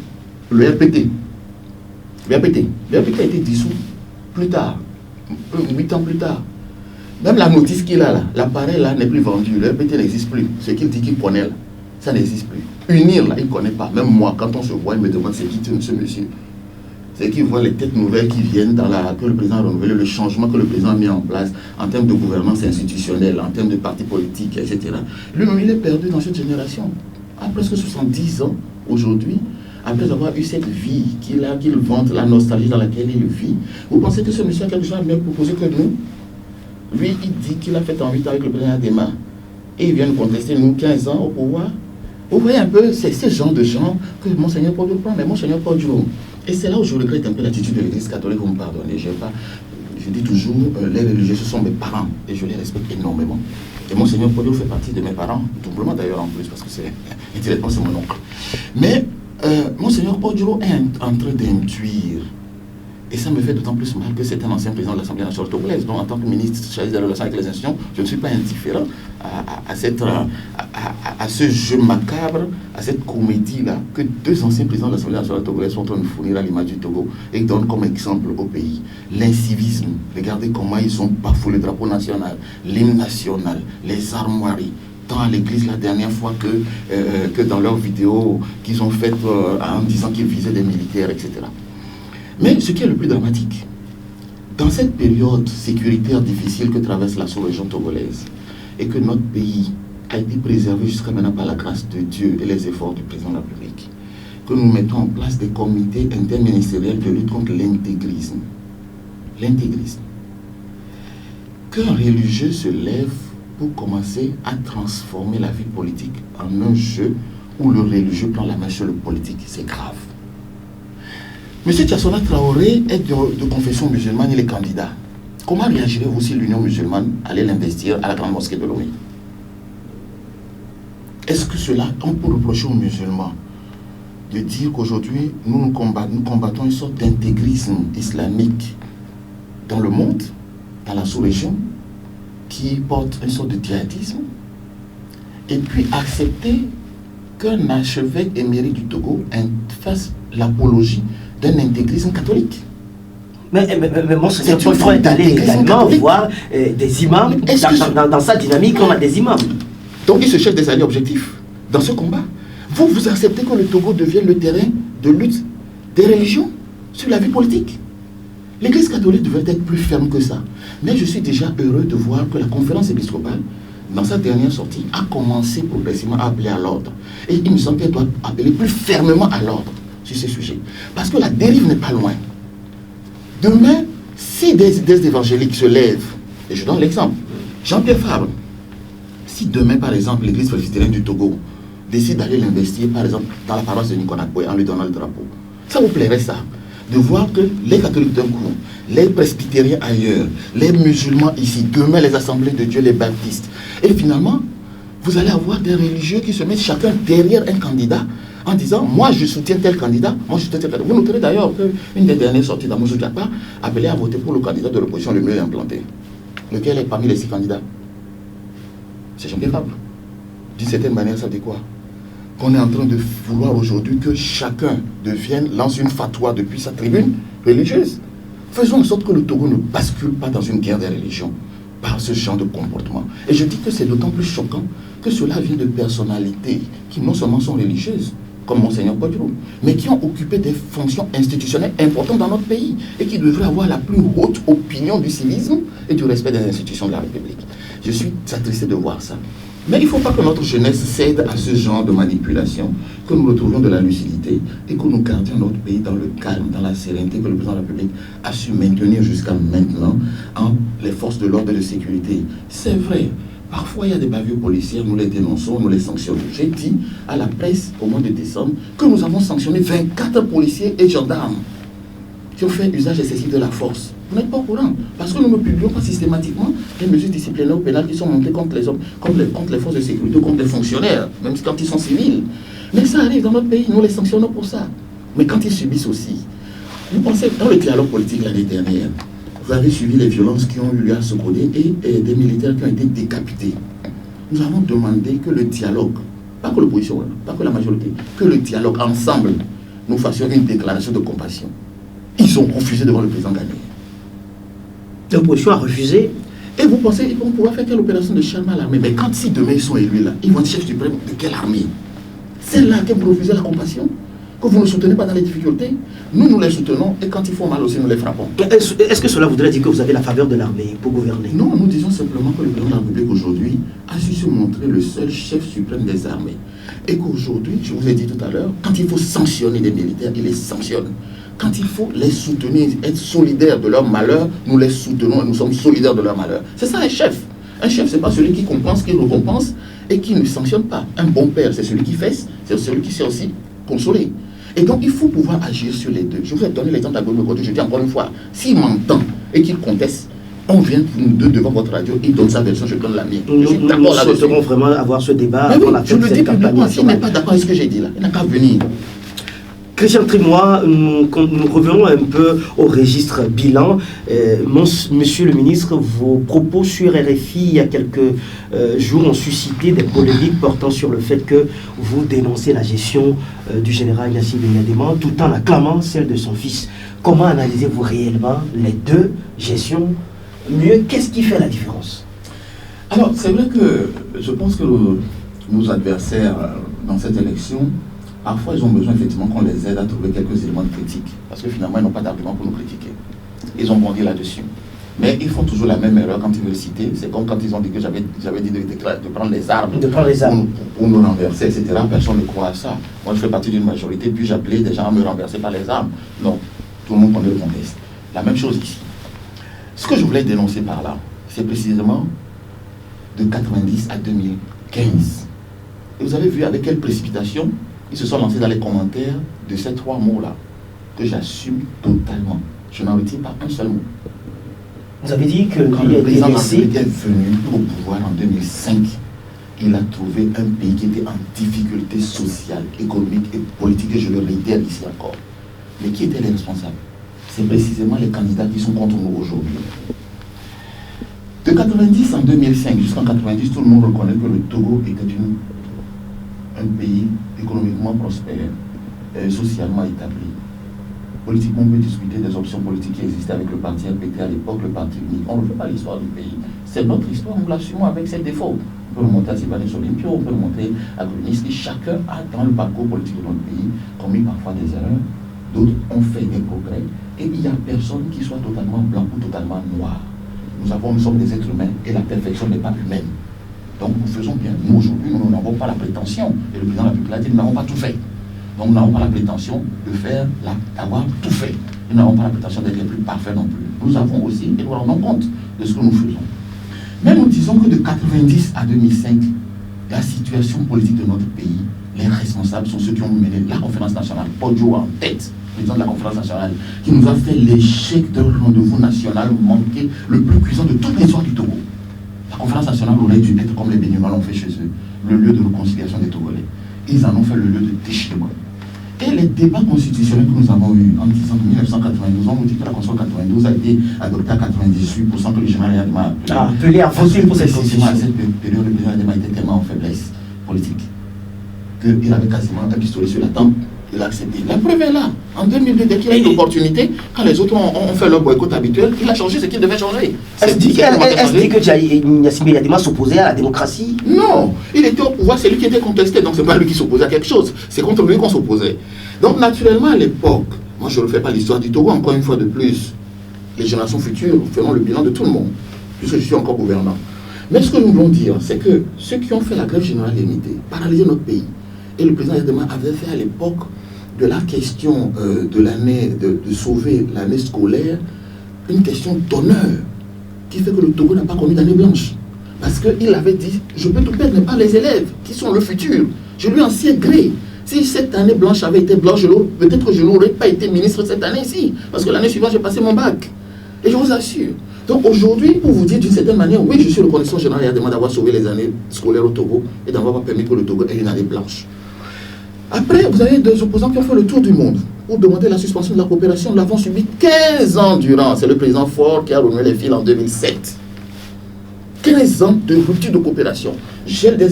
le RPT. Le RPT a été dissous plus tard, 8 ans plus tard. Même la notice qu'il a là, l'appareil là n'est plus vendu, le RPT n'existe plus. Ce qu'il dit qu'il connaît là, ça n'existe plus. Unir là, il ne connaît pas. Même moi, quand on se voit, il me demande c'est qui ce monsieur. C'est qu'il voit les têtes nouvelles qui viennent que le président a renouvelé, le changement que le président a mis en place en termes de gouvernance institutionnelle, en termes de partis politiques, etc. Lui-même, il est perdu dans cette génération. À presque 70 ans, aujourd'hui, après avoir eu cette vie qu'il vante, la nostalgie dans laquelle il vit, vous pensez que ce monsieur a quelque chose à mieux proposer que nous? Lui, il dit qu'il a fait en 8 ans avec le président Adema. Et il vient nous contester, nous, 15 ans au pouvoir. Vous voyez un peu, c'est ce genre de gens que Monseigneur Kodjo prend, mais Monseigneur Kodjo. Et c'est là où je regrette un peu l'attitude de l'Église catholique, vous me pardonnez. Je dis toujours, les religieux, ce sont mes parents, et je les respecte énormément. Et Monseigneur Kodjo fait partie de mes parents, doublement d'ailleurs en plus, parce que indirectement c'est mon oncle. Mais Monseigneur Kodjo est en train d'intuire, et ça me fait d'autant plus mal que c'est un ancien président de l'Assemblée nationale togolaise. Donc en tant que ministre chargé des relations avec les institutions, je ne suis pas indifférent à ce jeu macabre, à cette comédie-là, que deux anciens présidents de l'Assemblée nationale togolaise sont en train de fournir à l'image du Togo et donnent comme exemple au pays. L'incivisme, regardez comment ils ont bafoué le drapeau national, l'hymne national, les armoiries, tant à l'église la dernière fois que dans leurs vidéos qu'ils ont faites en disant qu'ils visaient des militaires, etc. Mais ce qui est le plus dramatique, dans cette période sécuritaire difficile que traverse la sous-région togolaise, et que notre pays a été préservé jusqu'à maintenant par la grâce de Dieu et les efforts du président de la République, que nous mettons en place des comités interministériels de lutte contre l'intégrisme. L'intégrisme. Qu'un religieux se lève pour commencer à transformer la vie politique en un jeu où le religieux prend la main sur le politique, c'est grave. Monsieur Tiassona Traoré est de confession musulmane, il est candidat. Comment réagirez-vous si l'Union musulmane allait l'investir à la grande mosquée de Lomé? Est-ce que cela, on peut reprocher aux musulmans de dire qu'aujourd'hui, nous combattons une sorte d'intégrisme islamique dans le monde, dans la sous-région, qui porte une sorte de djihadisme, et puis accepter qu'un archevêque émérite du Togo fasse l'apologie d'un intégrisme catholique. Mais Monseigneur Paul Froy est allé également voir des imams. Dans sa dynamique, on a des imams. Donc il se cherche des alliés objectifs dans ce combat. Vous acceptez que le Togo devienne le terrain de lutte des religions sur la vie politique. L'Église catholique devrait être plus ferme que ça. Mais je suis déjà heureux de voir que la conférence épiscopale, dans sa dernière sortie, a commencé progressivement à appeler à l'ordre. Et il me semble qu'elle doit appeler plus fermement à l'ordre sur ces sujets. Parce que la dérive n'est pas loin. Demain, si des évangéliques se lèvent, et je donne l'exemple, Jean-Pierre Fabre, si demain, par exemple, l'Église presbytérienne du Togo décide d'aller l'investir, par exemple, dans la paroisse de Nikonakwe en lui donnant le drapeau, ça vous plairait ça? De voir que les catholiques d'un coup, les presbytériens ailleurs, les musulmans ici, demain les assemblées de Dieu, les baptistes, et finalement, vous allez avoir des religieux qui se mettent chacun derrière un candidat en disant, moi je soutiens tel candidat, moi je soutiens tel candidat. Vous noterez d'ailleurs qu'une des dernières sorties d'Amosou Diakpa appelait à voter pour le candidat de l'opposition le mieux implanté. Lequel est parmi les 6 candidats? C'est Jean-Pierre Fabre. D'une certaine manière, ça dit quoi? Qu'on est en train de vouloir aujourd'hui que chacun lance une fatwa depuis sa tribune religieuse. Faisons en sorte que le Togo ne bascule pas dans une guerre des religions par ce genre de comportement. Et je dis que c'est d'autant plus choquant que cela vient de personnalités qui non seulement sont religieuses, comme Monseigneur Kodjou, mais qui ont occupé des fonctions institutionnelles importantes dans notre pays et qui devraient avoir la plus haute opinion du civisme et du respect des institutions de la République. Je suis attristé de voir ça. Mais il ne faut pas que notre jeunesse cède à ce genre de manipulation, que nous retrouvions de la lucidité et que nous gardions notre pays dans le calme, dans la sérénité que le président de la République a su maintenir jusqu'à maintenant en les forces de l'ordre et de sécurité. C'est vrai, parfois il y a des bavures policières, nous les dénonçons, nous les sanctionnons. J'ai dit à la presse au mois de décembre que nous avons sanctionné 24 policiers et gendarmes qui ont fait usage excessif de la force. Vous n'êtes pas au courant, parce que nous ne publions pas systématiquement les mesures disciplinaires ou pénales qui sont montées contre les hommes, contre les forces de sécurité, contre les fonctionnaires, même quand ils sont civils. Mais ça arrive dans notre pays, nous les sanctionnons pour ça. Mais quand ils subissent aussi, vous pensez, dans le dialogue politique l'année dernière, vous avez suivi les violences qui ont eu lieu à Sokodé et des militaires qui ont été décapités. Nous avons demandé que le dialogue, pas que l'opposition, pas que la majorité, que le dialogue ensemble, nous fassions une déclaration de compassion. Ils ont refusé devant le président Gagné. L'opposition a refusé. Et vous pensez qu'ils vont pouvoir faire quelle opération de charme à l'armée? Mais quand si demain ils sont élus là, ils vont être chefs suprêmes de quelle armée? Celle-là que vous refusez la compassion, que vous ne soutenez pas dans les difficultés. Nous les soutenons et quand il faut mal aussi, nous les frappons. Est-ce que cela voudrait dire que vous avez la faveur de l'armée pour gouverner? Non, nous disons simplement que le président de la République aujourd'hui a su se montrer le seul chef suprême des armées. Et qu'aujourd'hui, je vous ai dit tout à l'heure, quand il faut sanctionner des militaires, il les sanctionne. Quand il faut les soutenir, être solidaires de leur malheur, nous les soutenons et nous sommes solidaires de leur malheur. C'est ça un chef. Un chef, ce n'est pas celui qui compense, qui récompense et qui ne sanctionne pas. Un bon père, c'est celui qui fesse, c'est celui qui sait aussi consoler. Et donc, il faut pouvoir agir sur les deux. Je vous ai donné l'exemple d'Agono Kodjou. Je dis encore une fois, s'il m'entend et qu'il conteste, on vient nous deux devant votre radio, il donne sa version, je donne la mienne. Nous souhaiterons vraiment avoir ce débat avant la fin de cette campagne. S'il n'est pas d'accord avec ce que j'ai dit là, il n'a qu'à venir. Christian Trimois, nous revenons un peu au registre bilan. Monsieur le ministre, vos propos sur RFI il y a quelques jours ont suscité des polémiques portant sur le fait que vous dénoncez la gestion du général Yassine Benyadema tout en acclamant celle de son fils. Comment analysez-vous réellement les deux gestions? Mieux, qu'est-ce qui fait la différence? Alors, c'est vrai que je pense que nos adversaires dans cette élection, parfois, ils ont besoin effectivement qu'on les aide à trouver quelques éléments de critique. Parce que finalement, ils n'ont pas d'argument pour nous critiquer. Ils ont bondi là-dessus. Mais ils font toujours la même erreur quand ils veulent citer. C'est comme quand ils ont dit que j'avais dit de prendre les armes, pour nous renverser, etc. Personne ne croit à ça. Moi, je fais partie d'une majorité, puis j'appelais des gens à me renverser par les armes. Non, tout le monde connaît le contexte. La même chose ici. Ce que je voulais dénoncer par là, c'est précisément de 90 à 2015. Et vous avez vu avec quelle précipitation ils se sont lancés dans les commentaires de ces 3 mots-là, que j'assume totalement. Je n'en retire pas un seul mot. Vous avez dit que quand le président de la République est venu au pouvoir en 2005, il a trouvé un pays qui était en difficulté sociale, économique et politique, et je le réitère ici encore. Mais qui étaient les responsables? C'est précisément les candidats qui sont contre nous aujourd'hui. De 90 en 2005 jusqu'en 90, tout le monde reconnaît que le Togo était un pays économiquement prospère, socialement établi. Politiquement, on peut discuter des options politiques qui existaient avec le parti RPT à l'époque, le parti unique. On ne fait pas l'histoire du pays. C'est notre histoire, nous l'assumons avec ses défauts. On peut remonter à Sylvanus Olympio, on peut remonter à Gruniski. Chacun a, dans le parcours politique de notre pays, commis parfois des erreurs. D'autres ont fait des progrès. Et il n'y a personne qui soit totalement blanc ou totalement noir. Nous sommes des êtres humains et la perfection n'est pas humaine. Donc nous faisons bien. Nous, aujourd'hui, nous n'avons pas la prétention, et le président de la République l'a dit, nous n'avons pas tout fait. Donc nous n'avons pas la prétention d'avoir tout fait. Nous n'avons pas la prétention d'être les plus parfaits non plus. Nous avons aussi, et nous rendons compte de ce que nous faisons. Mais nous disons que de 90 à 2005, la situation politique de notre pays, les responsables sont ceux qui ont mené la conférence nationale, Podjo en tête, président de la conférence nationale, qui nous a fait l'échec d'un rendez-vous national manqué le plus puissant de toute l'histoire du Togo. La conférence nationale aurait dû être comme les Béninois l'ont fait chez eux, le lieu de réconciliation des Togolais. Ils en ont fait le lieu de déchirement. Et les débats constitutionnels que nous avons eus en disant que 1992, on nous dit que la Constitution 92 a été adoptée à 98%, que le général Yadima a appelé à voter pour cette Constitution. À cette période, le président Yadima était tellement en faiblesse politique qu'il avait quasiment un pistolet sur la tempe. Il a accepté. La preuve est là. En 2002, dès qu'il a eu l'opportunité, quand les autres ont fait leur boycott habituel, il a changé ce qu'il devait changer. Est-ce que Yassine Yadima s'opposait à la démocratie? Non, il était au pouvoir, c'est lui qui était contesté, donc c'est pas lui qui s'opposait à quelque chose, c'est contre lui qu'on s'opposait. Donc naturellement à l'époque, moi je ne refais pas l'histoire du Togo, encore une fois de plus, les générations futures feront le bilan de tout le monde, puisque je suis encore gouvernant. Mais ce que nous voulons dire, c'est que ceux qui ont fait la grève générale limitée, paralysé notre pays, et le président Yadima avait fait à l'époque de la question de l'année, de sauver l'année scolaire, une question d'honneur, qui fait que le Togo n'a pas connu d'année blanche. Parce qu'il avait dit, je peux tout perdre, mais pas les élèves, qui sont le futur. Je lui en sais gré. Si cette année blanche avait été blanche, peut-être que je n'aurais pas été ministre cette année-ci. Parce que l'année suivante, j'ai passé mon bac. Et je vous assure. Donc aujourd'hui, pour vous dire d'une certaine manière, oui, je suis reconnaissant général Yadima d'avoir sauvé les années scolaires au Togo et d'avoir permis que le Togo ait une année blanche. Après, vous avez deux opposants qui ont fait le tour du monde pour demander la suspension de la coopération. Nous l'avons subi 15 ans durant. C'est le président Faure qui a renoué les fils en 2007. 15 ans de rupture de coopération. Gel des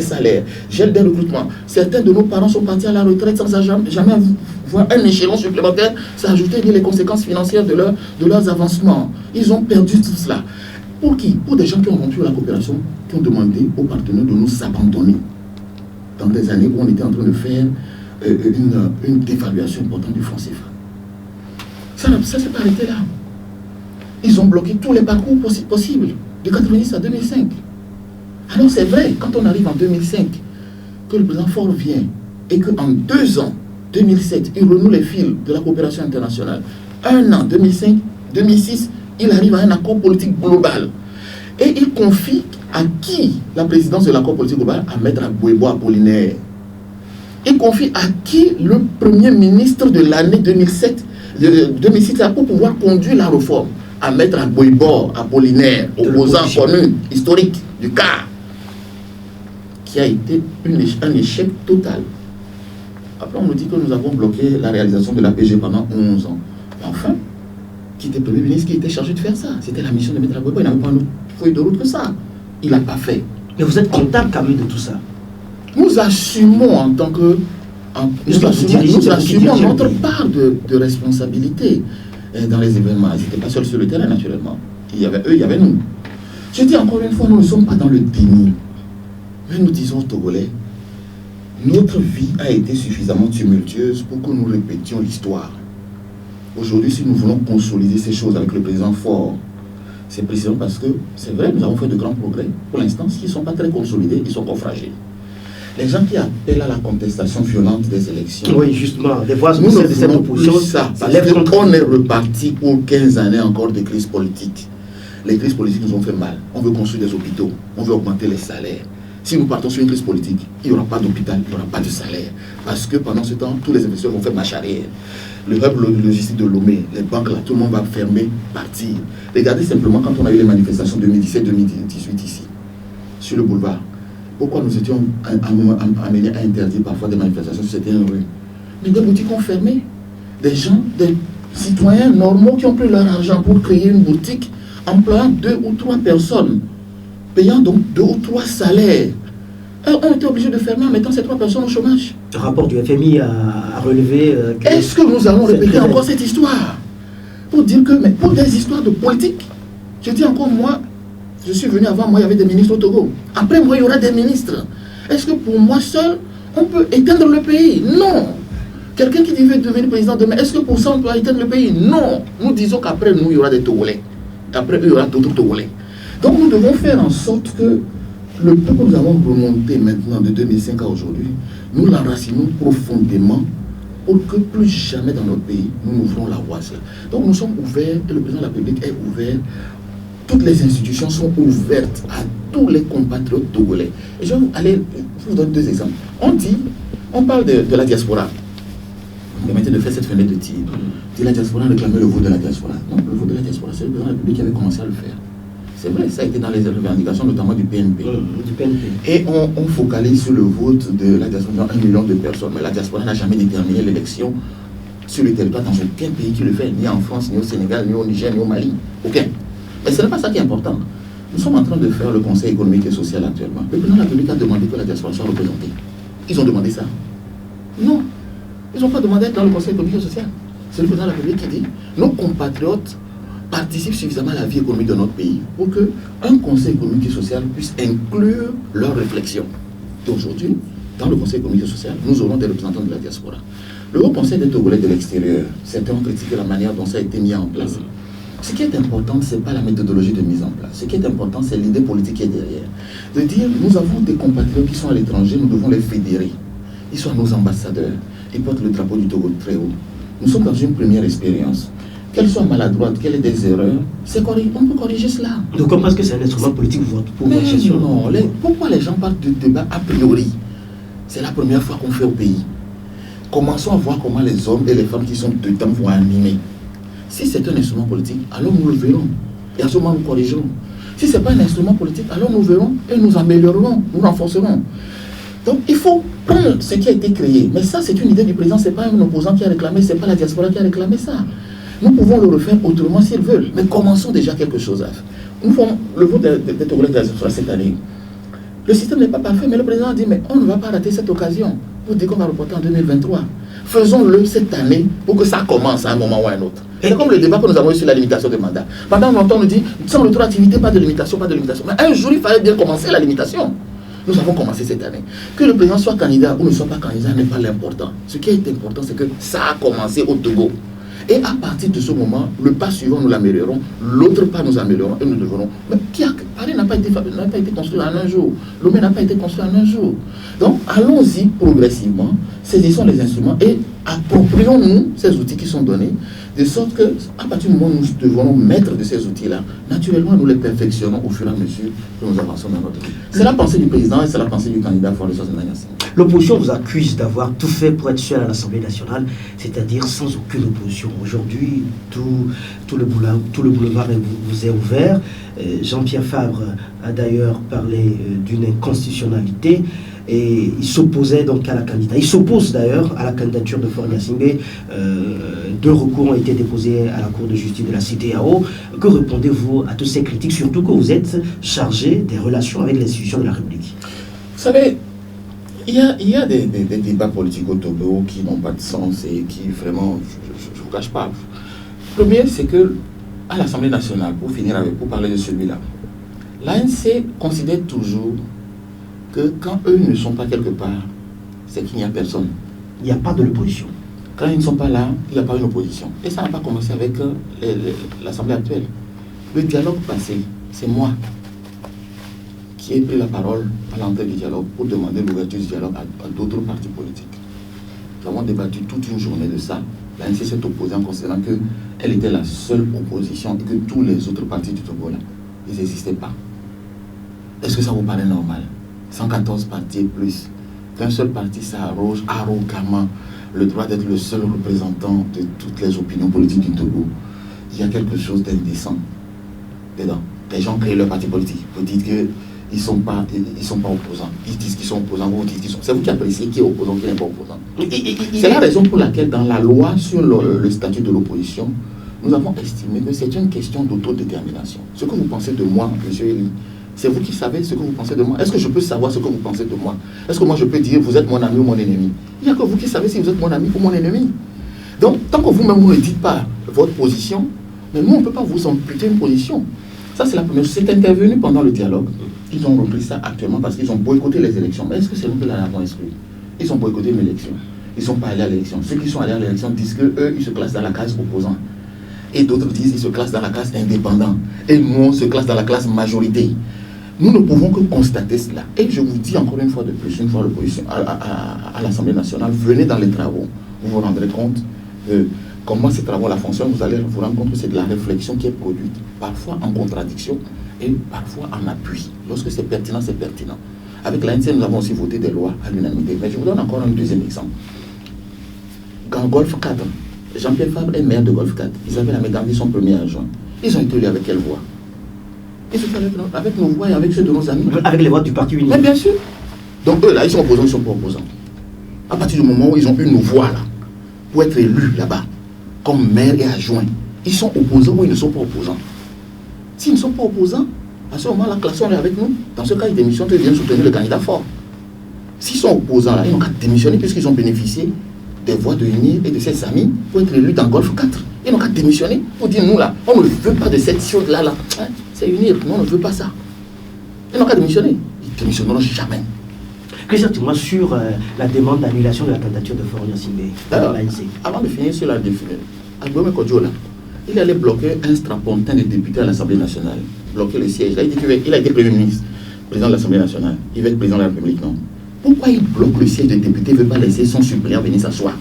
salaires, gel des recrutements. Certains de nos parents sont partis à la retraite sans jamais voir un échelon supplémentaire s'ajouter ni les conséquences financières de leurs avancements. Ils ont perdu tout cela. Pour qui? Pour des gens qui ont rompu la coopération, qui ont demandé aux partenaires de nous abandonner. Dans des années où on était en train de faire une dévaluation importante du franc CFA. Ça ne s'est pas arrêté là. Ils ont bloqué tous les parcours possibles, de 1990 à 2005. Alors c'est vrai, quand on arrive en 2005, que le président Faure vient, et qu'en 2 ans, 2007, il renoue les fils de la coopération internationale. 1 an, 2005, 2006, il arrive à un accord politique global. Et il confie à qui la présidence de l'accord politique global? À Maître Agboebo Apollinaire. Il confie à qui le premier ministre de l'année 2006 pour pouvoir conduire la réforme? À Maître Agboebo Apollinaire, opposant connu, historique du CAR, qui a été un échec total. Après, on nous dit que nous avons bloqué la réalisation de l'APG pendant 11 ans. Mais enfin, qui était le premier ministre qui était chargé de faire ça? C'était la mission de Maître Agboebo. Il n'avait pas une autre feuille de route que ça. Il n'a pas fait. Mais vous êtes comptable quand même de tout ça? Nous assumons en tant que... Nous assumons notre part de responsabilité dans les événements. Ils n'étaient pas seuls sur le terrain, naturellement. Il y avait eux, il y avait nous. Je dis encore une fois, nous ne sommes pas dans le déni. Mais nous disons aux Togolais, notre vie a été suffisamment tumultueuse pour que nous répétions l'histoire. Aujourd'hui, si nous voulons consolider ces choses avec le président Faure, c'est précisément parce que, c'est vrai, nous avons fait de grands progrès. Pour l'instant, s'ils ne sont pas très consolidés, ils sont encore fragiles. Les gens qui appellent à la contestation violente des élections... Oui, justement, des fois, nous ne voulons plus ça. Parce qu'on est reparti pour 15 années encore de crise politique. Les crises politiques nous ont fait mal. On veut construire des hôpitaux, on veut augmenter les salaires. Si nous partons sur une crise politique, il n'y aura pas d'hôpital, il n'y aura pas de salaire. Parce que pendant ce temps, tous les investisseurs vont faire marche arrière. Le hub logistique de Lomé, les banques là, tout le monde va fermer, partir. Regardez simplement quand on a eu les manifestations 2017-2018 ici, sur le boulevard. Pourquoi nous étions amenés à interdire parfois des manifestations sur certaines rues? Mais des boutiques ont fermé. Des gens, des citoyens normaux qui ont pris leur argent pour créer une boutique, employant 2 ou 3 personnes, payant donc 2 ou 3 salaires, ont été obligés de fermer en mettant ces 3 personnes au chômage. Le rapport du FMI a relevé... Est-ce que nous allons répéter encore cette histoire? Pour dire que, mais pour des histoires de politique, je dis encore, moi, je suis venu avant moi, il y avait des ministres au Togo. Après moi, il y aura des ministres. Est-ce que pour moi seul, on peut éteindre le pays? Non. Quelqu'un qui veut devenir président demain, est-ce que pour ça, on peut éteindre le pays? Non. Nous disons qu'après nous, il y aura des Togolais. Après eux, il y aura d'autres Togolais. Donc nous devons faire en sorte que le peu que nous avons remonté maintenant de 2005 à aujourd'hui, nous l'enracinons profondément pour que plus jamais dans notre pays, nous n'ouvrons la voie. Donc nous sommes ouverts, et le président de la République est ouvert. Toutes les institutions sont ouvertes à tous les compatriotes togolais. Et je vais vous donner 2 exemples. On parle de la diaspora. Vous permettez de faire cette fenêtre de tir. Si la diaspora réclamait le vote de la diaspora. Non, le vote de la diaspora, c'est le président de la République qui avait commencé à le faire. C'est vrai, ça a été dans les revendications, notamment du PNP. Et on focalise sur le vote de la diaspora dans 1 million de personnes. Mais la diaspora n'a jamais déterminé l'élection sur le territoire dans aucun pays qui le fait, ni en France, ni au Sénégal, ni au Niger, ni au Mali. Aucun. Mais ce n'est pas ça qui est important. Nous sommes en train de faire le Conseil économique et social actuellement. Le président de la République a demandé que la diaspora soit représentée. Ils ont demandé ça? Non. Ils n'ont pas demandé d'être dans le Conseil économique et social. C'est le président de la République qui dit nos compatriotes participent suffisamment à la vie économique de notre pays pour qu'un Conseil économique et social puisse inclure leurs réflexions. Et aujourd'hui, dans le Conseil économique et social, nous aurons des représentants de la diaspora. Le Haut Conseil des Togolais de l'extérieur, certains ont critiqué la manière dont ça a été mis en place. Ce qui est important, ce n'est pas la méthodologie de mise en place. Ce qui est important, c'est l'idée politique qui est derrière. De dire, nous avons des compatriotes qui sont à l'étranger, nous devons les fédérer. Ils sont nos ambassadeurs. Ils portent le drapeau du Togo très haut. Nous sommes dans une première expérience. Qu'elle soit maladroite, qu'elle ait des erreurs, on peut corriger cela. Donc on pense que c'est un instrument politique pour votre gestion. Non, pourquoi les gens parlent de débat a priori? C'est la première fois qu'on fait au pays. Commençons à voir comment les hommes et les femmes qui sont dedans vont animer. Si c'est un instrument politique, alors nous le verrons. Et à ce moment, nous corrigerons. Si ce n'est pas un instrument politique, alors nous verrons et nous améliorerons, nous renforcerons. Donc il faut prendre ce qui a été créé. Mais ça, c'est une idée du président, ce n'est pas un opposant qui a réclamé, ce n'est pas la diaspora qui a réclamé ça. Nous pouvons le refaire autrement s'ils veulent. Mais commençons déjà quelque chose à faire. Nous faisons le vote des Togolais de la diaspora cette année. Le système n'est pas parfait, mais le président a dit, mais on ne va pas rater cette occasion pour dire qu'on va reporter en 2023. Faisons-le cette année pour que ça commence à un moment ou à un autre. C'est comme le débat que nous avons eu sur la limitation des mandats. Pendant longtemps, on nous dit, sans rétroactivité, pas de limitation, pas de limitation. Mais un jour, il fallait bien commencer la limitation. Nous avons commencé cette année. Que le président soit candidat ou ne soit pas candidat n'est pas l'important. Ce qui est important, c'est que ça a commencé au Togo. Et à partir de ce moment, le pas suivant, nous l'améliorons, l'autre pas, nous améliorons et nous devenons. Mais Paris n'a pas été construit en un jour. Lomé n'a pas été construit en un jour. Donc, allons-y progressivement, saisissons les instruments et approprions-nous ces outils qui sont donnés, de sorte que, à partir du moment où nous devons mettre de ces outils-là, naturellement, nous les perfectionnons au fur et à mesure que nous avançons dans notre vie. C'est la pensée du président et c'est la pensée du candidat pour les choses de L'opposition vous accuse d'avoir tout fait pour être seul à l'Assemblée nationale, c'est-à-dire sans aucune opposition. Aujourd'hui, tout le boulevard vous est ouvert. Jean-Pierre Fabre a d'ailleurs parlé d'une inconstitutionnalité et il s'opposait donc à la candidature. Il s'oppose d'ailleurs à la candidature de Faure Gnassingbé. 2 recours ont été déposés à la Cour de justice de la CEDEAO. Que répondez-vous à toutes ces critiques, surtout que vous êtes chargé des relations avec l'institution de la République? Vous savez, il y a des débats politiques au Togo qui n'ont pas de sens et qui vraiment, je ne vous cache pas. Le premier, c'est que à l'Assemblée nationale, pour parler de celui-là, l'ANC considère toujours que quand eux ne sont pas quelque part, c'est qu'il n'y a personne. Il n'y a pas de l'opposition. Quand ils ne sont pas là, il n'y a pas une opposition. Et ça n'a pas commencé avec l'Assemblée actuelle. Le dialogue passé, c'est moi qui ai pris la parole à l'entrée du dialogue pour demander l'ouverture du dialogue à d'autres partis politiques. Nous avons débattu toute une journée de ça. L'ANC s'est opposée en considérant qu'elle était la seule opposition et que tous les autres partis du Togo, là, ils n'existaient pas. Est-ce que ça vous paraît normal? 114 partis et plus. Qu'un seul parti s'arroge arrogamment le droit d'être le seul représentant de toutes les opinions politiques du Togo. Il y a quelque chose d'indécent dedans. Les gens créent leur parti politique. Vous dites qu'il ils sont pas opposants. Ils disent qu'ils sont opposants, vous dites qu'ils sont... C'est vous qui appréciez qui est opposant, qui n'est pas opposant. C'est la raison pour laquelle dans la loi sur le statut de l'opposition, nous avons estimé que c'est une question d'autodétermination. Ce que vous pensez de moi, monsieur Elie, c'est vous qui savez ce que vous pensez de moi. Est-ce que je peux savoir ce que vous pensez de moi? Est-ce que moi je peux dire vous êtes mon ami ou mon ennemi? Il n'y a que vous qui savez si vous êtes mon ami ou mon ennemi. Donc, tant que vous-même vous ne dites pas votre position, mais nous on ne peut pas vous amputer une position. Ça c'est la première chose. C'est intervenu pendant le dialogue. Ils ont repris ça actuellement parce qu'ils ont boycotté les élections. Mais est-ce que c'est nous qui l'avons exclu? Ils ont boycotté l'élection. Ils ne sont pas allés à l'élection. Ceux qui sont allés à l'élection disent qu'eux, ils se classent dans la case opposant. Et d'autres disent qu'ils se classent dans la classe indépendant. Et nous, on se classe dans la classe majorité. Nous ne pouvons que constater cela. Et je vous dis encore une fois de plus, une fois l'opposition à l'Assemblée nationale, venez dans les travaux. Vous vous rendrez compte de comment ces travaux-là fonctionnent. Vous allez vous rendre compte que c'est de la réflexion qui est produite, parfois en contradiction et parfois en appui. Lorsque c'est pertinent, c'est pertinent. Avec l'ANC, nous avons aussi voté des lois à l'unanimité. Mais je vous donne encore un deuxième exemple. Dans Golfe 4, Jean-Pierre Fabre est maire de Golfe 4. Isabelle Amédambi, son premier adjoint. Ils ont été élus avec quelle voix? Ils sont allés avec nos voix et avec ceux de nos amis. Avec les voix du Parti Unique. Mais bien sûr. Donc eux là, ils sont opposants, ils ne sont pas opposants. À partir du moment où ils ont eu nos voix là, pour être élus là-bas, comme maire et adjoint, ils sont opposants ou ils ne sont pas opposants. S'ils ne sont pas opposants, à ce moment-là, la classe est avec nous. Dans ce cas, ils démissionnent et viennent soutenir le candidat fort. S'ils sont opposants là, ils n'ont qu'à démissionner puisqu'ils ont bénéficié des voix de Unir et de ses amis pour être élus dans Golfe 4. Ils n'ont qu'à démissionner pour dire nous là, on ne veut pas de cette chose-là. Là. Hein? C'est Unir, nous on ne veut pas ça. Ils n'ont qu'à démissionner. Ils ne démissionneront jamais. Que dis-moi sur la demande d'annulation de la candidature de Florian Simbé dans l'ANC? Avant de finir sur la définition, Agbome Kodjola, il allait bloquer un strapontin de députés à l'Assemblée nationale, bloquer le siège. Là, il a été Premier ministre, président de l'Assemblée nationale. Il va être président de la République, non? Pourquoi il bloque le siège des députés, il ne veut pas laisser son suppléant venir s'asseoir?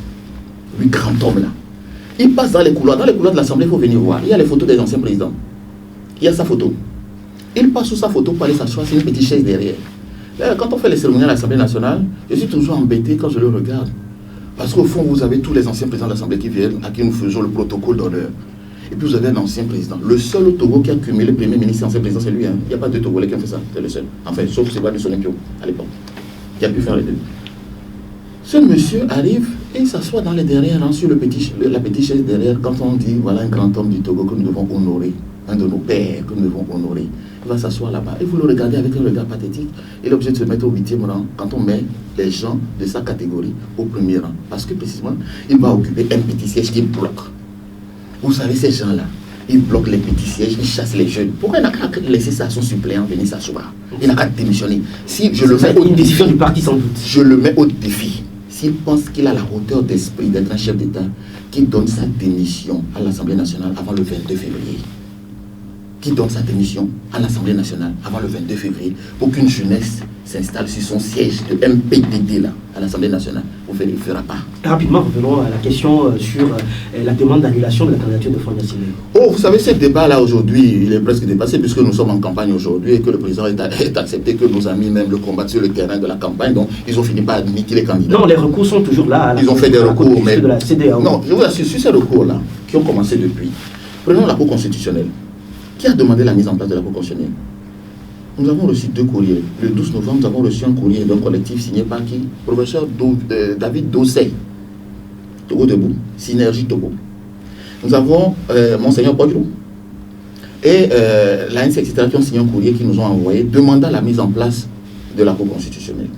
Lui, grand homme là. Il passe dans les couloirs. Dans les couloirs de l'Assemblée, il faut venir voir. Il y a les photos des anciens présidents. Il y a sa photo. Il passe sous sa photo pour aller s'asseoir sur une petite chaise derrière. Là, quand on fait les cérémonies à l'Assemblée nationale, je suis toujours embêté quand je le regarde. Parce qu'au fond, vous avez tous les anciens présidents de l'Assemblée qui viennent, à qui nous faisons le protocole d'honneur. Et puis vous avez un ancien président. Le seul au Togo qui a cumulé Premier ministre et ancien président, c'est lui. Hein. Il n'y a pas de Togolais qui ont fait ça. C'est le seul. Enfin, sauf Sébastien Sonepio, à l'époque, qui a pu faire les deux. Ce monsieur arrive et s'assoit dans les derrière, sur la petite chaise derrière, quand on dit, voilà un grand homme du Togo que nous devons honorer, un de nos pères que nous devons honorer. Il va s'asseoir là-bas et vous le regardez avec un regard pathétique. Il est obligé de se mettre au 8e rang quand on met les gens de sa catégorie au premier rang. Parce que précisément, il va occuper un petit siège qui bloque. Vous savez, ces gens-là, ils bloquent les petits sièges, ils chassent les jeunes. Pourquoi il n'a qu'à laisser ça à son suppléant venir s'asseoir? Il n'a qu'à démissionner. Si je le mets au décision du parti sans doute. Je le mets au défi. S'il pense qu'il a la hauteur d'esprit d'être un chef d'État, qu'il donne sa démission à l'Assemblée nationale avant le 22 février. Qui donne sa démission à l'Assemblée nationale avant le 22 février pour qu'une jeunesse s'installe sur son siège de MPDD là, à l'Assemblée nationale. Vous ne le fera pas. Rapidement, revenons à la question sur la demande d'annulation de la candidature de Florian Simbé. Oh, vous savez, ce débat-là aujourd'hui, il est presque dépassé puisque nous sommes en campagne aujourd'hui et que le président est accepté que nos amis même le combattent sur le terrain de la campagne. Donc, ils ont fini par admettre les candidats. Non, les recours sont toujours là. Ils ont fait des recours, mais... De la CEDEAO. Non, je vous assure, sur ces recours-là, qui ont commencé depuis, prenons la Cour constitutionnelle. Qui a demandé la mise en place de la Cour constitutionnelle? Nous avons reçu 2 courriers. Le 12 novembre, nous avons reçu un courrier d'un collectif signé par qui? Professeur David Dossey, Togo Debout, Synergie Togo. Nous avons Monseigneur Podrou et l'ANC, etc., qui ont signé un courrier qui nous ont envoyé demandant la mise en place de la Cour constitutionnelle.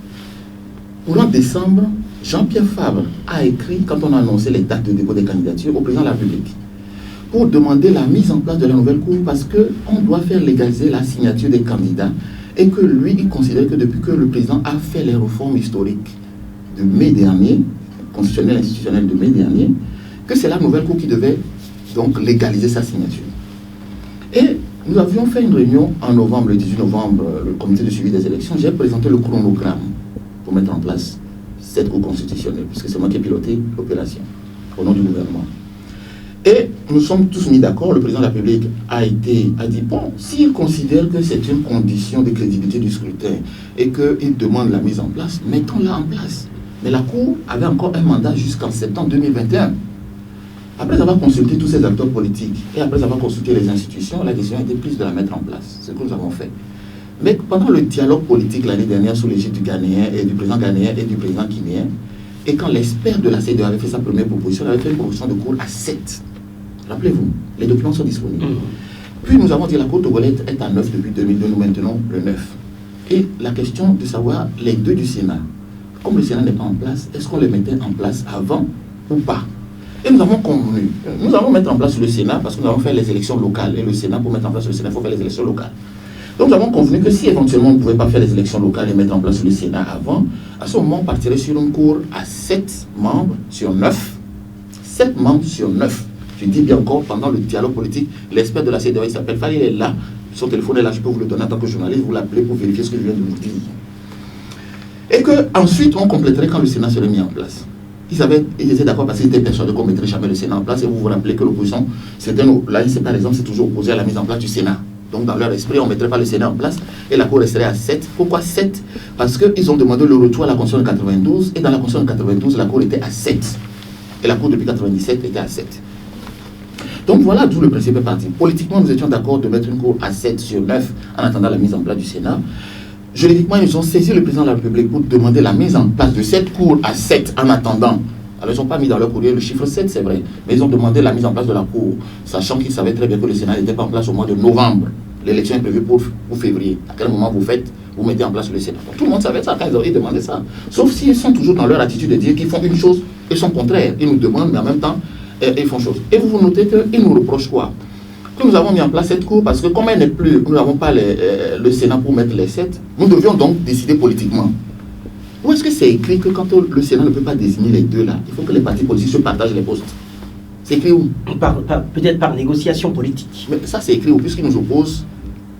Courant décembre, Jean-Pierre Fabre a écrit, quand on a annoncé les dates de dépôt des candidatures, au président de la République, pour demander la mise en place de la nouvelle Cour parce qu'on doit faire légaliser la signature des candidats et que lui, il considère que depuis que le président a fait les réformes historiques de mai dernier, constitutionnelles et institutionnelles de mai dernier, que c'est la nouvelle Cour qui devait donc légaliser sa signature. Et nous avions fait une réunion en novembre, le 18 novembre, le comité de suivi des élections. J'ai présenté le chronogramme pour mettre en place cette Cour constitutionnelle, puisque c'est moi qui ai piloté l'opération au nom du gouvernement. Et nous sommes tous mis d'accord, le président de la République a dit, bon, s'il considère que c'est une condition de crédibilité du scrutin et qu'il demande la mise en place, mettons-la en place. Mais la Cour avait encore un mandat jusqu'en septembre 2021. Après avoir consulté tous ces acteurs politiques et après avoir consulté les institutions, la décision a été prise de la mettre en place. C'est ce que nous avons fait. Mais pendant le dialogue politique l'année dernière sous l'égide du Ghanéen et du président ghanéen et du président guinéen, et quand l'expert de la CEDEAO avait fait sa première proposition, il avait fait une proposition de cour à 7. Rappelez-vous, les documents sont disponibles. Puis nous avons dit la cour togolaise est à 9 depuis 2002, nous maintenons le 9. Et la question de savoir les deux du Sénat, comme le Sénat n'est pas en place, est-ce qu'on les mettait en place avant ou pas? Et nous avons convenu, nous allons mettre en place le Sénat parce que nous avons fait les élections locales. Et le Sénat, pour mettre en place le Sénat, il faut faire les élections locales. Donc nous avons convenu que si éventuellement on ne pouvait pas faire les élections locales et mettre en place le Sénat avant, à ce moment on partirait sur une cour à 7 membres sur 9. 7 membres sur 9. Je dis bien encore, pendant le dialogue politique, l'expert de la CEDEAO, il s'appelle Fall, il est là, son téléphone est là, je peux vous le donner en tant que journaliste, vous l'appelez pour vérifier ce que je viens de vous dire. Et qu'ensuite on compléterait quand le Sénat serait mis en place. Ils étaient d'accord parce qu'ils étaient persuadés qu'on ne mettrait jamais le Sénat en place, et vous vous rappelez que l'opposition, l'ANC par exemple, s'est toujours opposé à la mise en place du Sénat. Donc dans leur esprit, on ne mettrait pas le Sénat en place et la Cour resterait à 7. Pourquoi 7? Parce qu'ils ont demandé le retour à la Constitution de 92 et dans la Constitution de 92, la Cour était à 7. Et la Cour depuis 97 était à 7. Donc voilà d'où le principe est parti. Politiquement, nous étions d'accord de mettre une Cour à 7 sur 9 en attendant la mise en place du Sénat. Juridiquement, ils ont saisi le président de la République pour demander la mise en place de cette Cour à 7 en attendant. Alors, ils n'ont pas mis dans leur courrier le chiffre 7, c'est vrai, mais ils ont demandé la mise en place de la Cour, sachant qu'ils savaient très bien que le Sénat n'était pas en place au mois de novembre. L'élection est prévue pour février. À quel moment vous mettez en place le Sénat? Donc, tout le monde savait ça quand ils ont demandé ça. Sauf s'ils sont toujours dans leur attitude de dire qu'ils font une chose et son contraire. Ils nous demandent, mais en même temps, ils font chose. Et vous notez qu'ils nous reprochent quoi? Que nous avons mis en place cette Cour parce que comme elle n'est plus, nous n'avons pas le Sénat pour mettre les 7, nous devions donc décider politiquement. Où est-ce que c'est écrit que quand le Sénat ne peut pas désigner les deux là, il faut que les partis politiques se partagent les postes? C'est écrit où? Peut-être par négociation politique. Mais ça c'est écrit où? Puisqu'ils nous opposent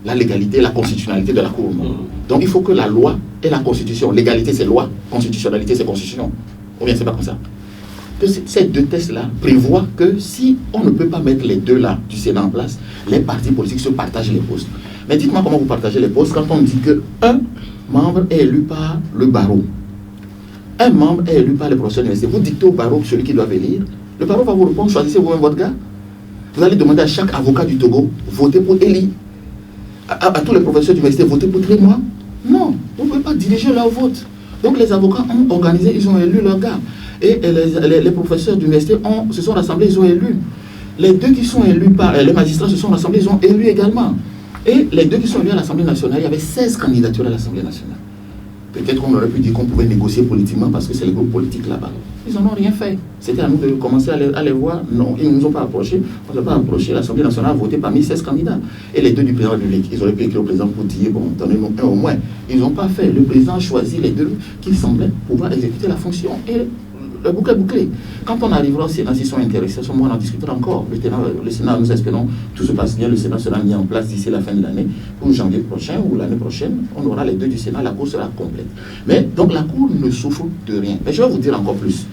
la légalité et la constitutionnalité de la Cour. Donc il faut que la loi et la constitution, légalité c'est loi, constitutionnalité c'est constitution. Ou bien c'est pas comme ça? Que ces deux tests-là prévoient que si on ne peut pas mettre les deux là du Sénat en place, les partis politiques se partagent les postes. Mais dites-moi comment vous partagez les postes quand on dit qu'un membre est élu par le barreau. Un membre est élu par les professeurs d'université. Vous dictez au barreau celui qui doit élire. Le barreau va vous répondre, choisissez vous-même votre gars. Vous allez demander à chaque avocat du Togo, votez pour Eli. À tous les professeurs d'université, votez pour Trémois. Non, vous ne pouvez pas diriger leur vote. Donc les avocats ont organisé, ils ont élu leur gars. Et les professeurs d'université se sont rassemblés, ils ont élu. Les deux qui sont élus par les magistrats se sont rassemblés, ils ont élu également. Et les deux qui sont élus à l'Assemblée nationale, il y avait 16 candidatures à l'Assemblée nationale. Peut-être qu'on aurait pu dire qu'on pouvait négocier politiquement parce que c'est les groupes politiques là-bas. Ils n'en ont rien fait. C'était à nous de commencer à les voir. Non, ils ne nous ont pas approchés. On ne nous a pas approché. L'Assemblée nationale a voté parmi 16 candidats. Et les deux du président de la République, ils auraient pu écrire au président pour dire, bon, donnez-nous un au moins. Ils n'ont pas fait. Le président a choisi les deux qui semblaient pouvoir exécuter la fonction. Et le boucle est bouclé. Quand on arrivera au Sénat, s'ils sont intéressés, à ce moment on en discutera encore. Le Sénat, nous espérons, tout se passe bien, le Sénat sera mis en place d'ici la fin de l'année. Pour janvier prochain ou l'année prochaine, on aura les deux du Sénat, la Cour sera complète. Mais donc la Cour ne souffre de rien. Mais je vais vous dire encore plus.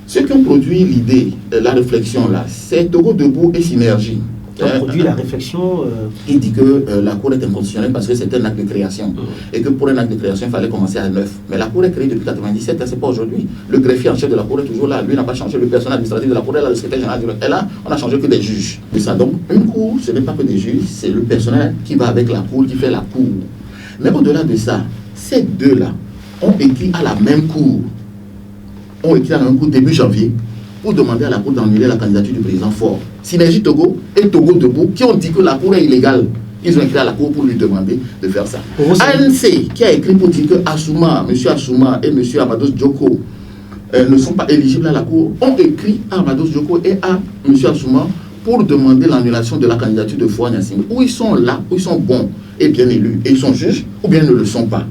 Ceux qui ont produit l'idée, la réflexion là, c'est Togo Debout et Synergie. Qui ont produit la réflexion. Il dit que la Cour est inconstitutionnelle parce que c'est un acte de création. Et que pour un acte de création, il fallait commencer à 9. Mais la Cour est créée depuis 1997, ce n'est pas aujourd'hui. Le greffier en chef de la Cour est toujours là. Lui n'a pas changé. Le personnel administratif de la Cour est là, le secrétaire général. Et là, on n'a changé que des juges. Et ça, donc, une Cour, ce n'est pas que des juges, c'est le personnel qui va avec la Cour, qui fait la Cour. Mais au-delà de ça, ces deux-là ont écrit à la même Cour. Ont écrit à la même Cour début janvier pour demander à la Cour d'annuler la candidature du président Faure. Synergie Togo et Togo Debout qui ont dit que la Cour est illégale. Ils ont écrit à la Cour pour lui demander de faire ça. ANC qui a écrit pour dire que Assouma, M. Assouma et M. Amados Djoko ne sont pas éligibles à la Cour, ont écrit à Amados Djoko et à M. Assouma pour demander l'annulation de la candidature de Faure Gnassingbé. Où ils sont là, où ils sont bons et bien élus, et ils sont juges, ou bien ne le sont pas.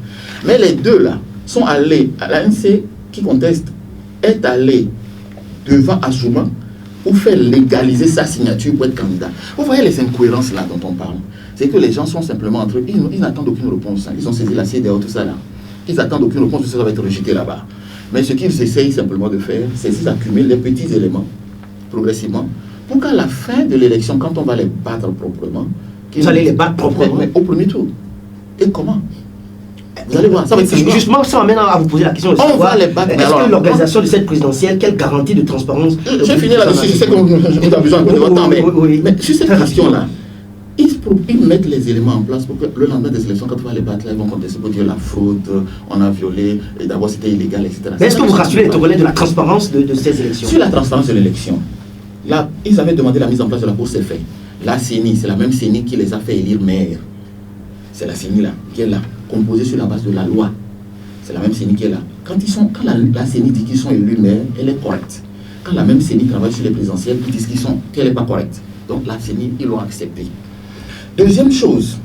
Mais les deux là sont allés, à l'ANC qui conteste, est allé devant Assouma pour faire légaliser sa signature pour être candidat. Vous voyez les incohérences là dont on parle. C'est que les gens sont simplement entre eux, ils n'attendent aucune réponse. Ils ont saisi la CEDEAO, tout ça là. Ils attendent aucune réponse, tout ça va être rejeté là-bas. Mais ce qu'ils essayent simplement de faire, c'est qu'ils accumulent les petits éléments, progressivement, pour qu'à la fin de l'élection, quand on va les battre proprement... Vous allez les battre proprement? Mais au premier tour. Et comment? Vous allez voir, ça va être justement, ça m'amène à vous poser la question. On va les battre. Est-ce que l'organisation de cette présidentielle, quelle garantie de transparence? Je vais finir là-dessus, je sais qu'on a besoin de votre temps, mais sur cette question-là, Ils mettent les éléments en place pour que le lendemain des élections, quand on va les battre, là, ils vont contester pour dire la fraude, on a violé, et d'abord c'était illégal, etc. Mais est-ce que vous rassurez les Togolais de la transparence de ces élections? Sur la transparence de l'élection, là, ils avaient demandé la mise en place de la Cour, c'est fait. La CENI, c'est la même CENI qui les a fait élire maire. C'est la CENI là, qui est là, composée sur la base de la loi. C'est la même CENI qui est là. Quand la CENI dit qu'ils sont élus maire, elle est correcte. Quand la même CENI travaille sur les présidentielles, ils disent qu'elle n'est pas correcte. Donc la CENI, ils l'ont accepté. Deuxième chose,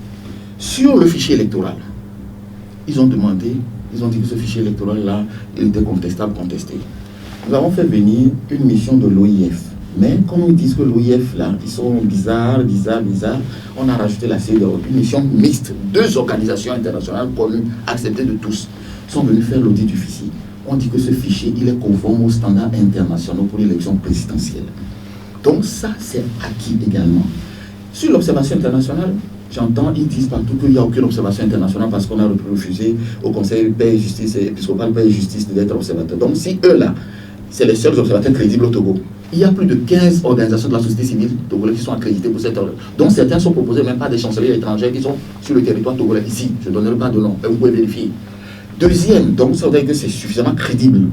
sur le fichier électoral, ils ont dit que ce fichier électoral-là, il était contestable, contesté. Nous avons fait venir une mission de l'OIF. Mais comme ils disent que l'OIF, là, ils sont bizarres, on a rajouté la CEDEAO, une mission mixte. 2 organisations internationales connues, acceptées de tous, sont venus faire l'audit du fichier. On dit que ce fichier, il est conforme aux standards internationaux pour l'élection présidentielle. Donc ça, c'est acquis également. Sur l'observation internationale, j'entends, ils disent partout qu'il n'y a aucune observation internationale parce qu'on a refusé au Conseil Paix et Justice et épiscopal Paix et Justice d'être observateur. Donc si eux là, c'est les seuls observateurs crédibles au Togo, il y a plus de 15 organisations de la société civile togolais qui sont accréditées pour cette ordre. Donc certains sont proposés même par des chanceliers étrangers qui sont sur le territoire togolais ici. Je ne donnerai pas de nom, mais vous pouvez vérifier. Deuxième, donc ça veut dire que c'est suffisamment crédible.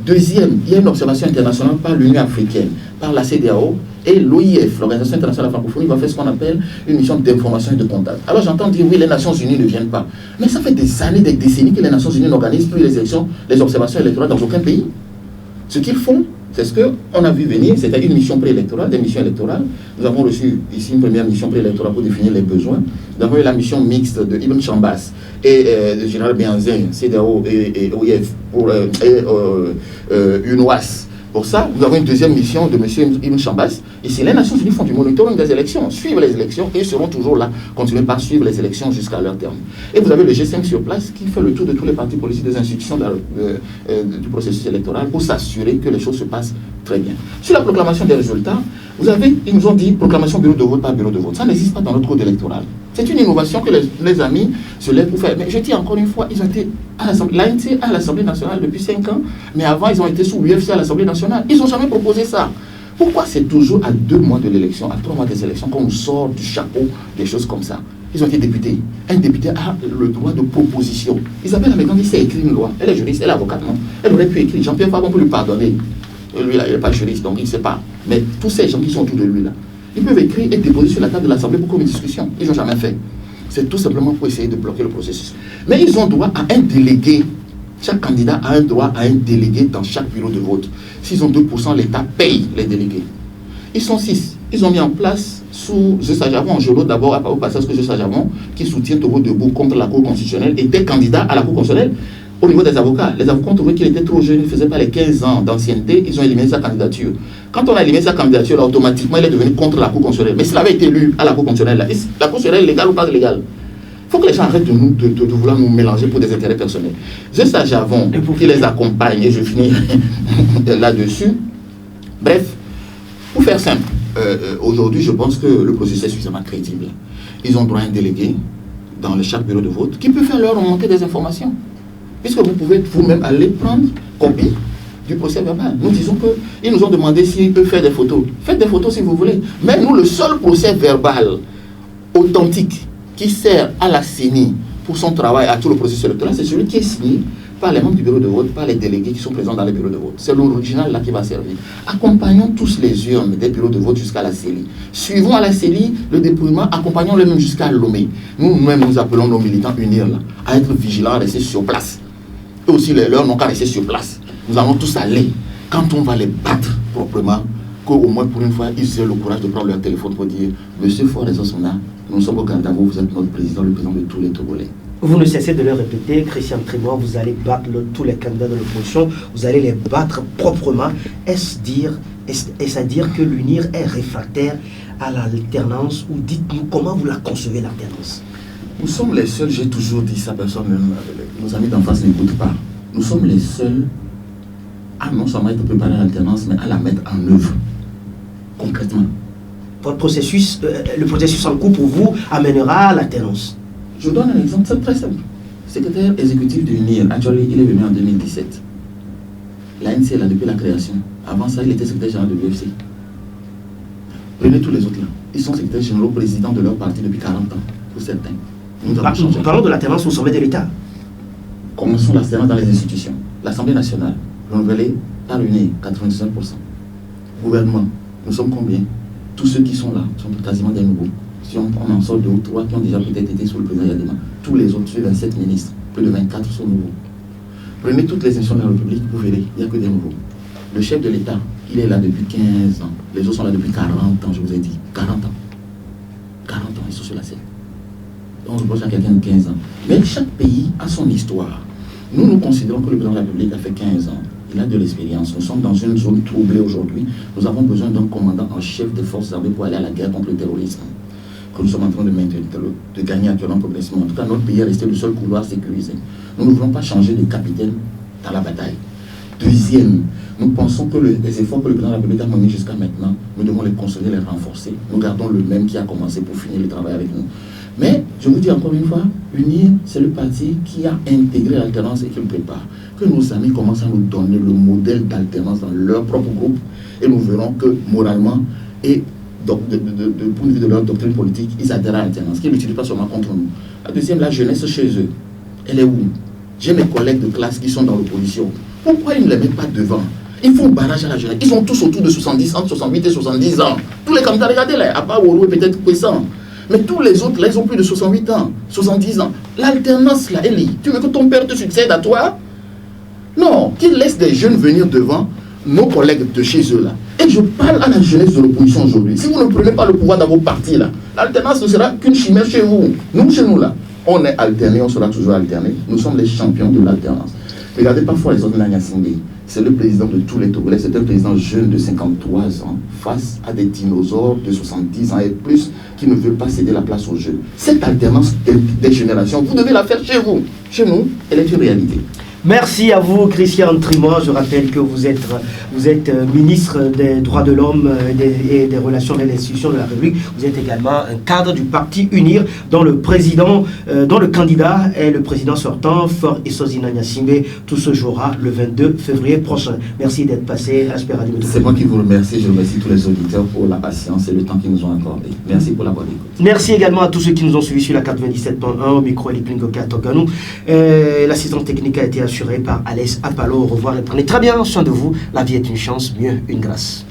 Deuxième, il y a une observation internationale par l'Union africaine, par la CEDEAO et l'OIF, l'Organisation internationale de la francophonie, va faire ce qu'on appelle une mission d'information et de contact. Alors j'entends dire oui, les Nations Unies ne viennent pas. Mais ça fait des années, des décennies que les Nations Unies n'organisent plus les élections, les observations électorales dans aucun pays. Ce qu'ils font, c'est ce qu'on a vu venir, c'était une mission préélectorale, des missions électorales. Nous avons reçu ici une première mission préélectorale pour définir les besoins. Nous avons eu la mission mixte de Ibn Chambas et le général Bianzin, CEDEAO et OIF, pour UNOAS. Pour ça, nous avons une deuxième mission de M. Ibn Chambas. Ici, les Nations Unies font du monitoring des élections, suivent les élections et seront toujours là, continuer par suivre les élections jusqu'à leur terme. Et vous avez le G5 sur place qui fait le tour de tous les partis politiques, des institutions du processus électoral pour s'assurer que les choses se passent très bien. Sur la proclamation des résultats, ils nous ont dit proclamation bureau de vote par bureau de vote. Ça n'existe pas dans notre code électoral. C'est une innovation que les amis se lèvent pour faire. Mais je dis encore une fois, ils ont été à l'ANC à l'Assemblée nationale depuis 5 ans, mais avant ils ont été sous l'UFC à l'Assemblée nationale. Ils n'ont jamais proposé ça. Pourquoi c'est toujours à 2 mois de l'élection, à 3 mois des élections, qu'on sort du chapeau des choses comme ça? Ils ont été députés. Un député a le droit de proposition. Isabelle Amégrandi sait écrire une loi. Elle est juriste, elle est avocate, non? Elle aurait pu écrire. Jean-Pierre Fabon peut lui pardonner. Lui, là, il n'est pas juriste, donc il ne sait pas. Mais tous ces gens qui sont autour de lui, là, ils peuvent écrire et déposer sur la table de l'Assemblée pour une discussion. Ils n'ont jamais fait. C'est tout simplement pour essayer de bloquer le processus. Mais ils ont droit à un délégué. Chaque candidat a un droit à un délégué dans chaque bureau de vote. S'ils ont 2%, l'État paye les délégués. Ils sont 6. Ils ont mis en place sous Zessa Javon, je note d'abord au passage que Zessa Javon, qui soutient Togo Debout contre la Cour constitutionnelle, était candidat à la Cour constitutionnelle. Au niveau des avocats, les avocats ont trouvé qu'il était trop jeune, il ne faisait pas les 15 ans d'ancienneté, ils ont éliminé sa candidature. Quand on a éliminé sa candidature, là, automatiquement, il est devenu contre la Cour constitutionnelle. Mais s'il avait été élu à la Cour constitutionnelle, là, la Cour constitutionnelle est légale ou pas légale? Il faut que les gens arrêtent de vouloir nous mélanger pour des intérêts personnels. Zessa Javon, qui les accompagne, et je finis là-dessus. Bref, pour faire simple, aujourd'hui, je pense que le processus est suffisamment crédible. Ils ont droit à un délégué dans chaque bureau de vote qui peut faire leur remonter des informations. Puisque vous pouvez vous-même aller prendre copie du procès verbal. Nous disons qu'ils nous ont demandé s'ils peuvent faire des photos. Faites des photos si vous voulez. Mais nous, le seul procès verbal authentique qui sert à la CENI pour son travail, à tout le processus électoral, c'est celui qui est signé par les membres du bureau de vote, par les délégués qui sont présents dans les bureaux de vote. C'est l'original là qui va servir. Accompagnons tous les urnes des bureaux de vote jusqu'à la CENI. Suivons à la CENI le dépouillement, accompagnons-les même jusqu'à Lomé. Nous-mêmes, nous appelons nos militants unir là, à être vigilants, à rester sur place. Eux aussi, leurs n'ont qu'à rester sur place. Nous allons tous aller, quand on va les battre proprement, qu'au moins pour une fois, ils aient le courage de prendre leur téléphone pour dire « Monsieur Forest-Osona, nous sommes au candidat, vous êtes notre président, le président de tous les Togolais. » Vous ne cessez de le répéter, Christian Trémoire, vous allez battre tous les candidats de l'opposition, vous allez les battre proprement. Est-ce à dire que l'UNIR est réfractaire à l'alternance, ou dites-nous comment vous la concevez, l'alternance? Nous sommes les seuls, j'ai toujours dit ça, personne, nos amis d'en face n'écoutent pas. Nous sommes les seuls à non seulement être préparés à l'alternance, mais à la mettre en œuvre, concrètement. Votre processus, le processus en cours pour vous amènera à l'alternance. Je vous donne un exemple, c'est très simple. Secrétaire exécutif de l'UNIR, actuellement, il est venu en 2017. L'ANC est là depuis la création. Avant ça, il était secrétaire général de l'UFC. Prenez tous les autres là. Ils sont secrétaires généraux, présidents de leur parti depuis 40 ans, pour certains. Nous avons changé. Parlons de l'alternance au sommet de l'État. Commençons l'alternance dans les institutions. L'Assemblée nationale, renouvelée, a réuni 95%. Gouvernement, nous sommes combien? Tous ceux qui sont là sont quasiment des nouveaux. Si on en sort 2 ou 3 qui ont déjà peut-être été sous le président Yadema, tous les autres, sur 27 ministres, plus de 24 sont nouveaux. Prenez toutes les institutions de la République, vous verrez, il n'y a que des nouveaux. Le chef de l'État, il est là depuis 15 ans. Les autres sont là depuis 40 ans, je vous ai dit. 40 ans. 40 ans, ils sont sur la scène. On reproche à quelqu'un de 15 ans. Mais chaque pays a son histoire. Nous considérons que le président de la République a fait 15 ans. Il a de l'expérience. Nous sommes dans une zone troublée aujourd'hui. Nous avons besoin d'un commandant en chef des forces armées pour aller à la guerre contre le terrorisme. Que nous sommes en train de maintenir, de gagner actuellement progressivement. En tout cas, notre pays est resté le seul couloir sécurisé. Nous ne voulons pas changer de capitaine dans la bataille. Deuxième, nous pensons que les efforts que le président de la République a menés jusqu'à maintenant, nous devons les consolider, les renforcer. Nous gardons le même qui a commencé pour finir le travail avec nous. Mais, je vous dis encore une fois, UNIR, c'est le parti qui a intégré l'alternance et qui le prépare. Que nos amis commencent à nous donner le modèle d'alternance dans leur propre groupe et nous verrons que moralement et donc, de point de vue de leur doctrine politique, ils adhèrent à l'alternance, qu'ils n'utilisent pas seulement contre nous. La deuxième, la jeunesse chez eux, elle est où? J'ai mes collègues de classe qui sont dans l'opposition. Pourquoi ils ne les mettent pas devant? Ils font barrage à la jeunesse. Ils sont tous autour de 70, entre 68 et 70 ans. Tous les candidats, regardez-les, à part Wolo et peut-être Puissant. Mais tous les autres, là, ils ont plus de 68 ans, 70 ans. L'alternance, là, Elie, tu veux que ton père te succède à toi? Non, qu'ils laissent des jeunes venir devant nos collègues de chez eux, là. Et je parle à la jeunesse de l'opposition aujourd'hui. Si vous ne prenez pas le pouvoir dans vos partis, là, l'alternance ne sera qu'une chimère chez vous. Nous, chez nous, là, on est alternés, on sera toujours alternés. Nous sommes les champions de l'alternance. Regardez parfois les autres Nanyasingbe. C'est le président de tous les Togolais. C'est un président jeune de 53 ans face à des dinosaures de 70 ans et plus qui ne veulent pas céder la place aux jeunes. Cette alternance des générations, vous devez la faire chez vous. Chez nous, elle est une réalité. Merci à vous, Christian Trimont. Je rappelle que vous êtes ministre des droits de l'homme et des relations avec les institutions de la République. Vous êtes également un cadre du parti UNIR, dont le candidat est le président sortant, Faure Essozi Nanyasingbe. Tout se jouera le 22 février prochain. Merci d'être passé à Aspect Radio. C'est moi qui vous remercie. Je remercie tous les auditeurs pour la patience et le temps qu'ils nous ont accordé. Merci pour la bonne écoute. Merci également à tous ceux qui nous ont suivis sur la 97.1 au micro Eliplingoka Toganou. L'assistance technique a été assurée par Alès Apalo. Au revoir et prenez très bien soin de vous. La vie est une chance, mieux une grâce.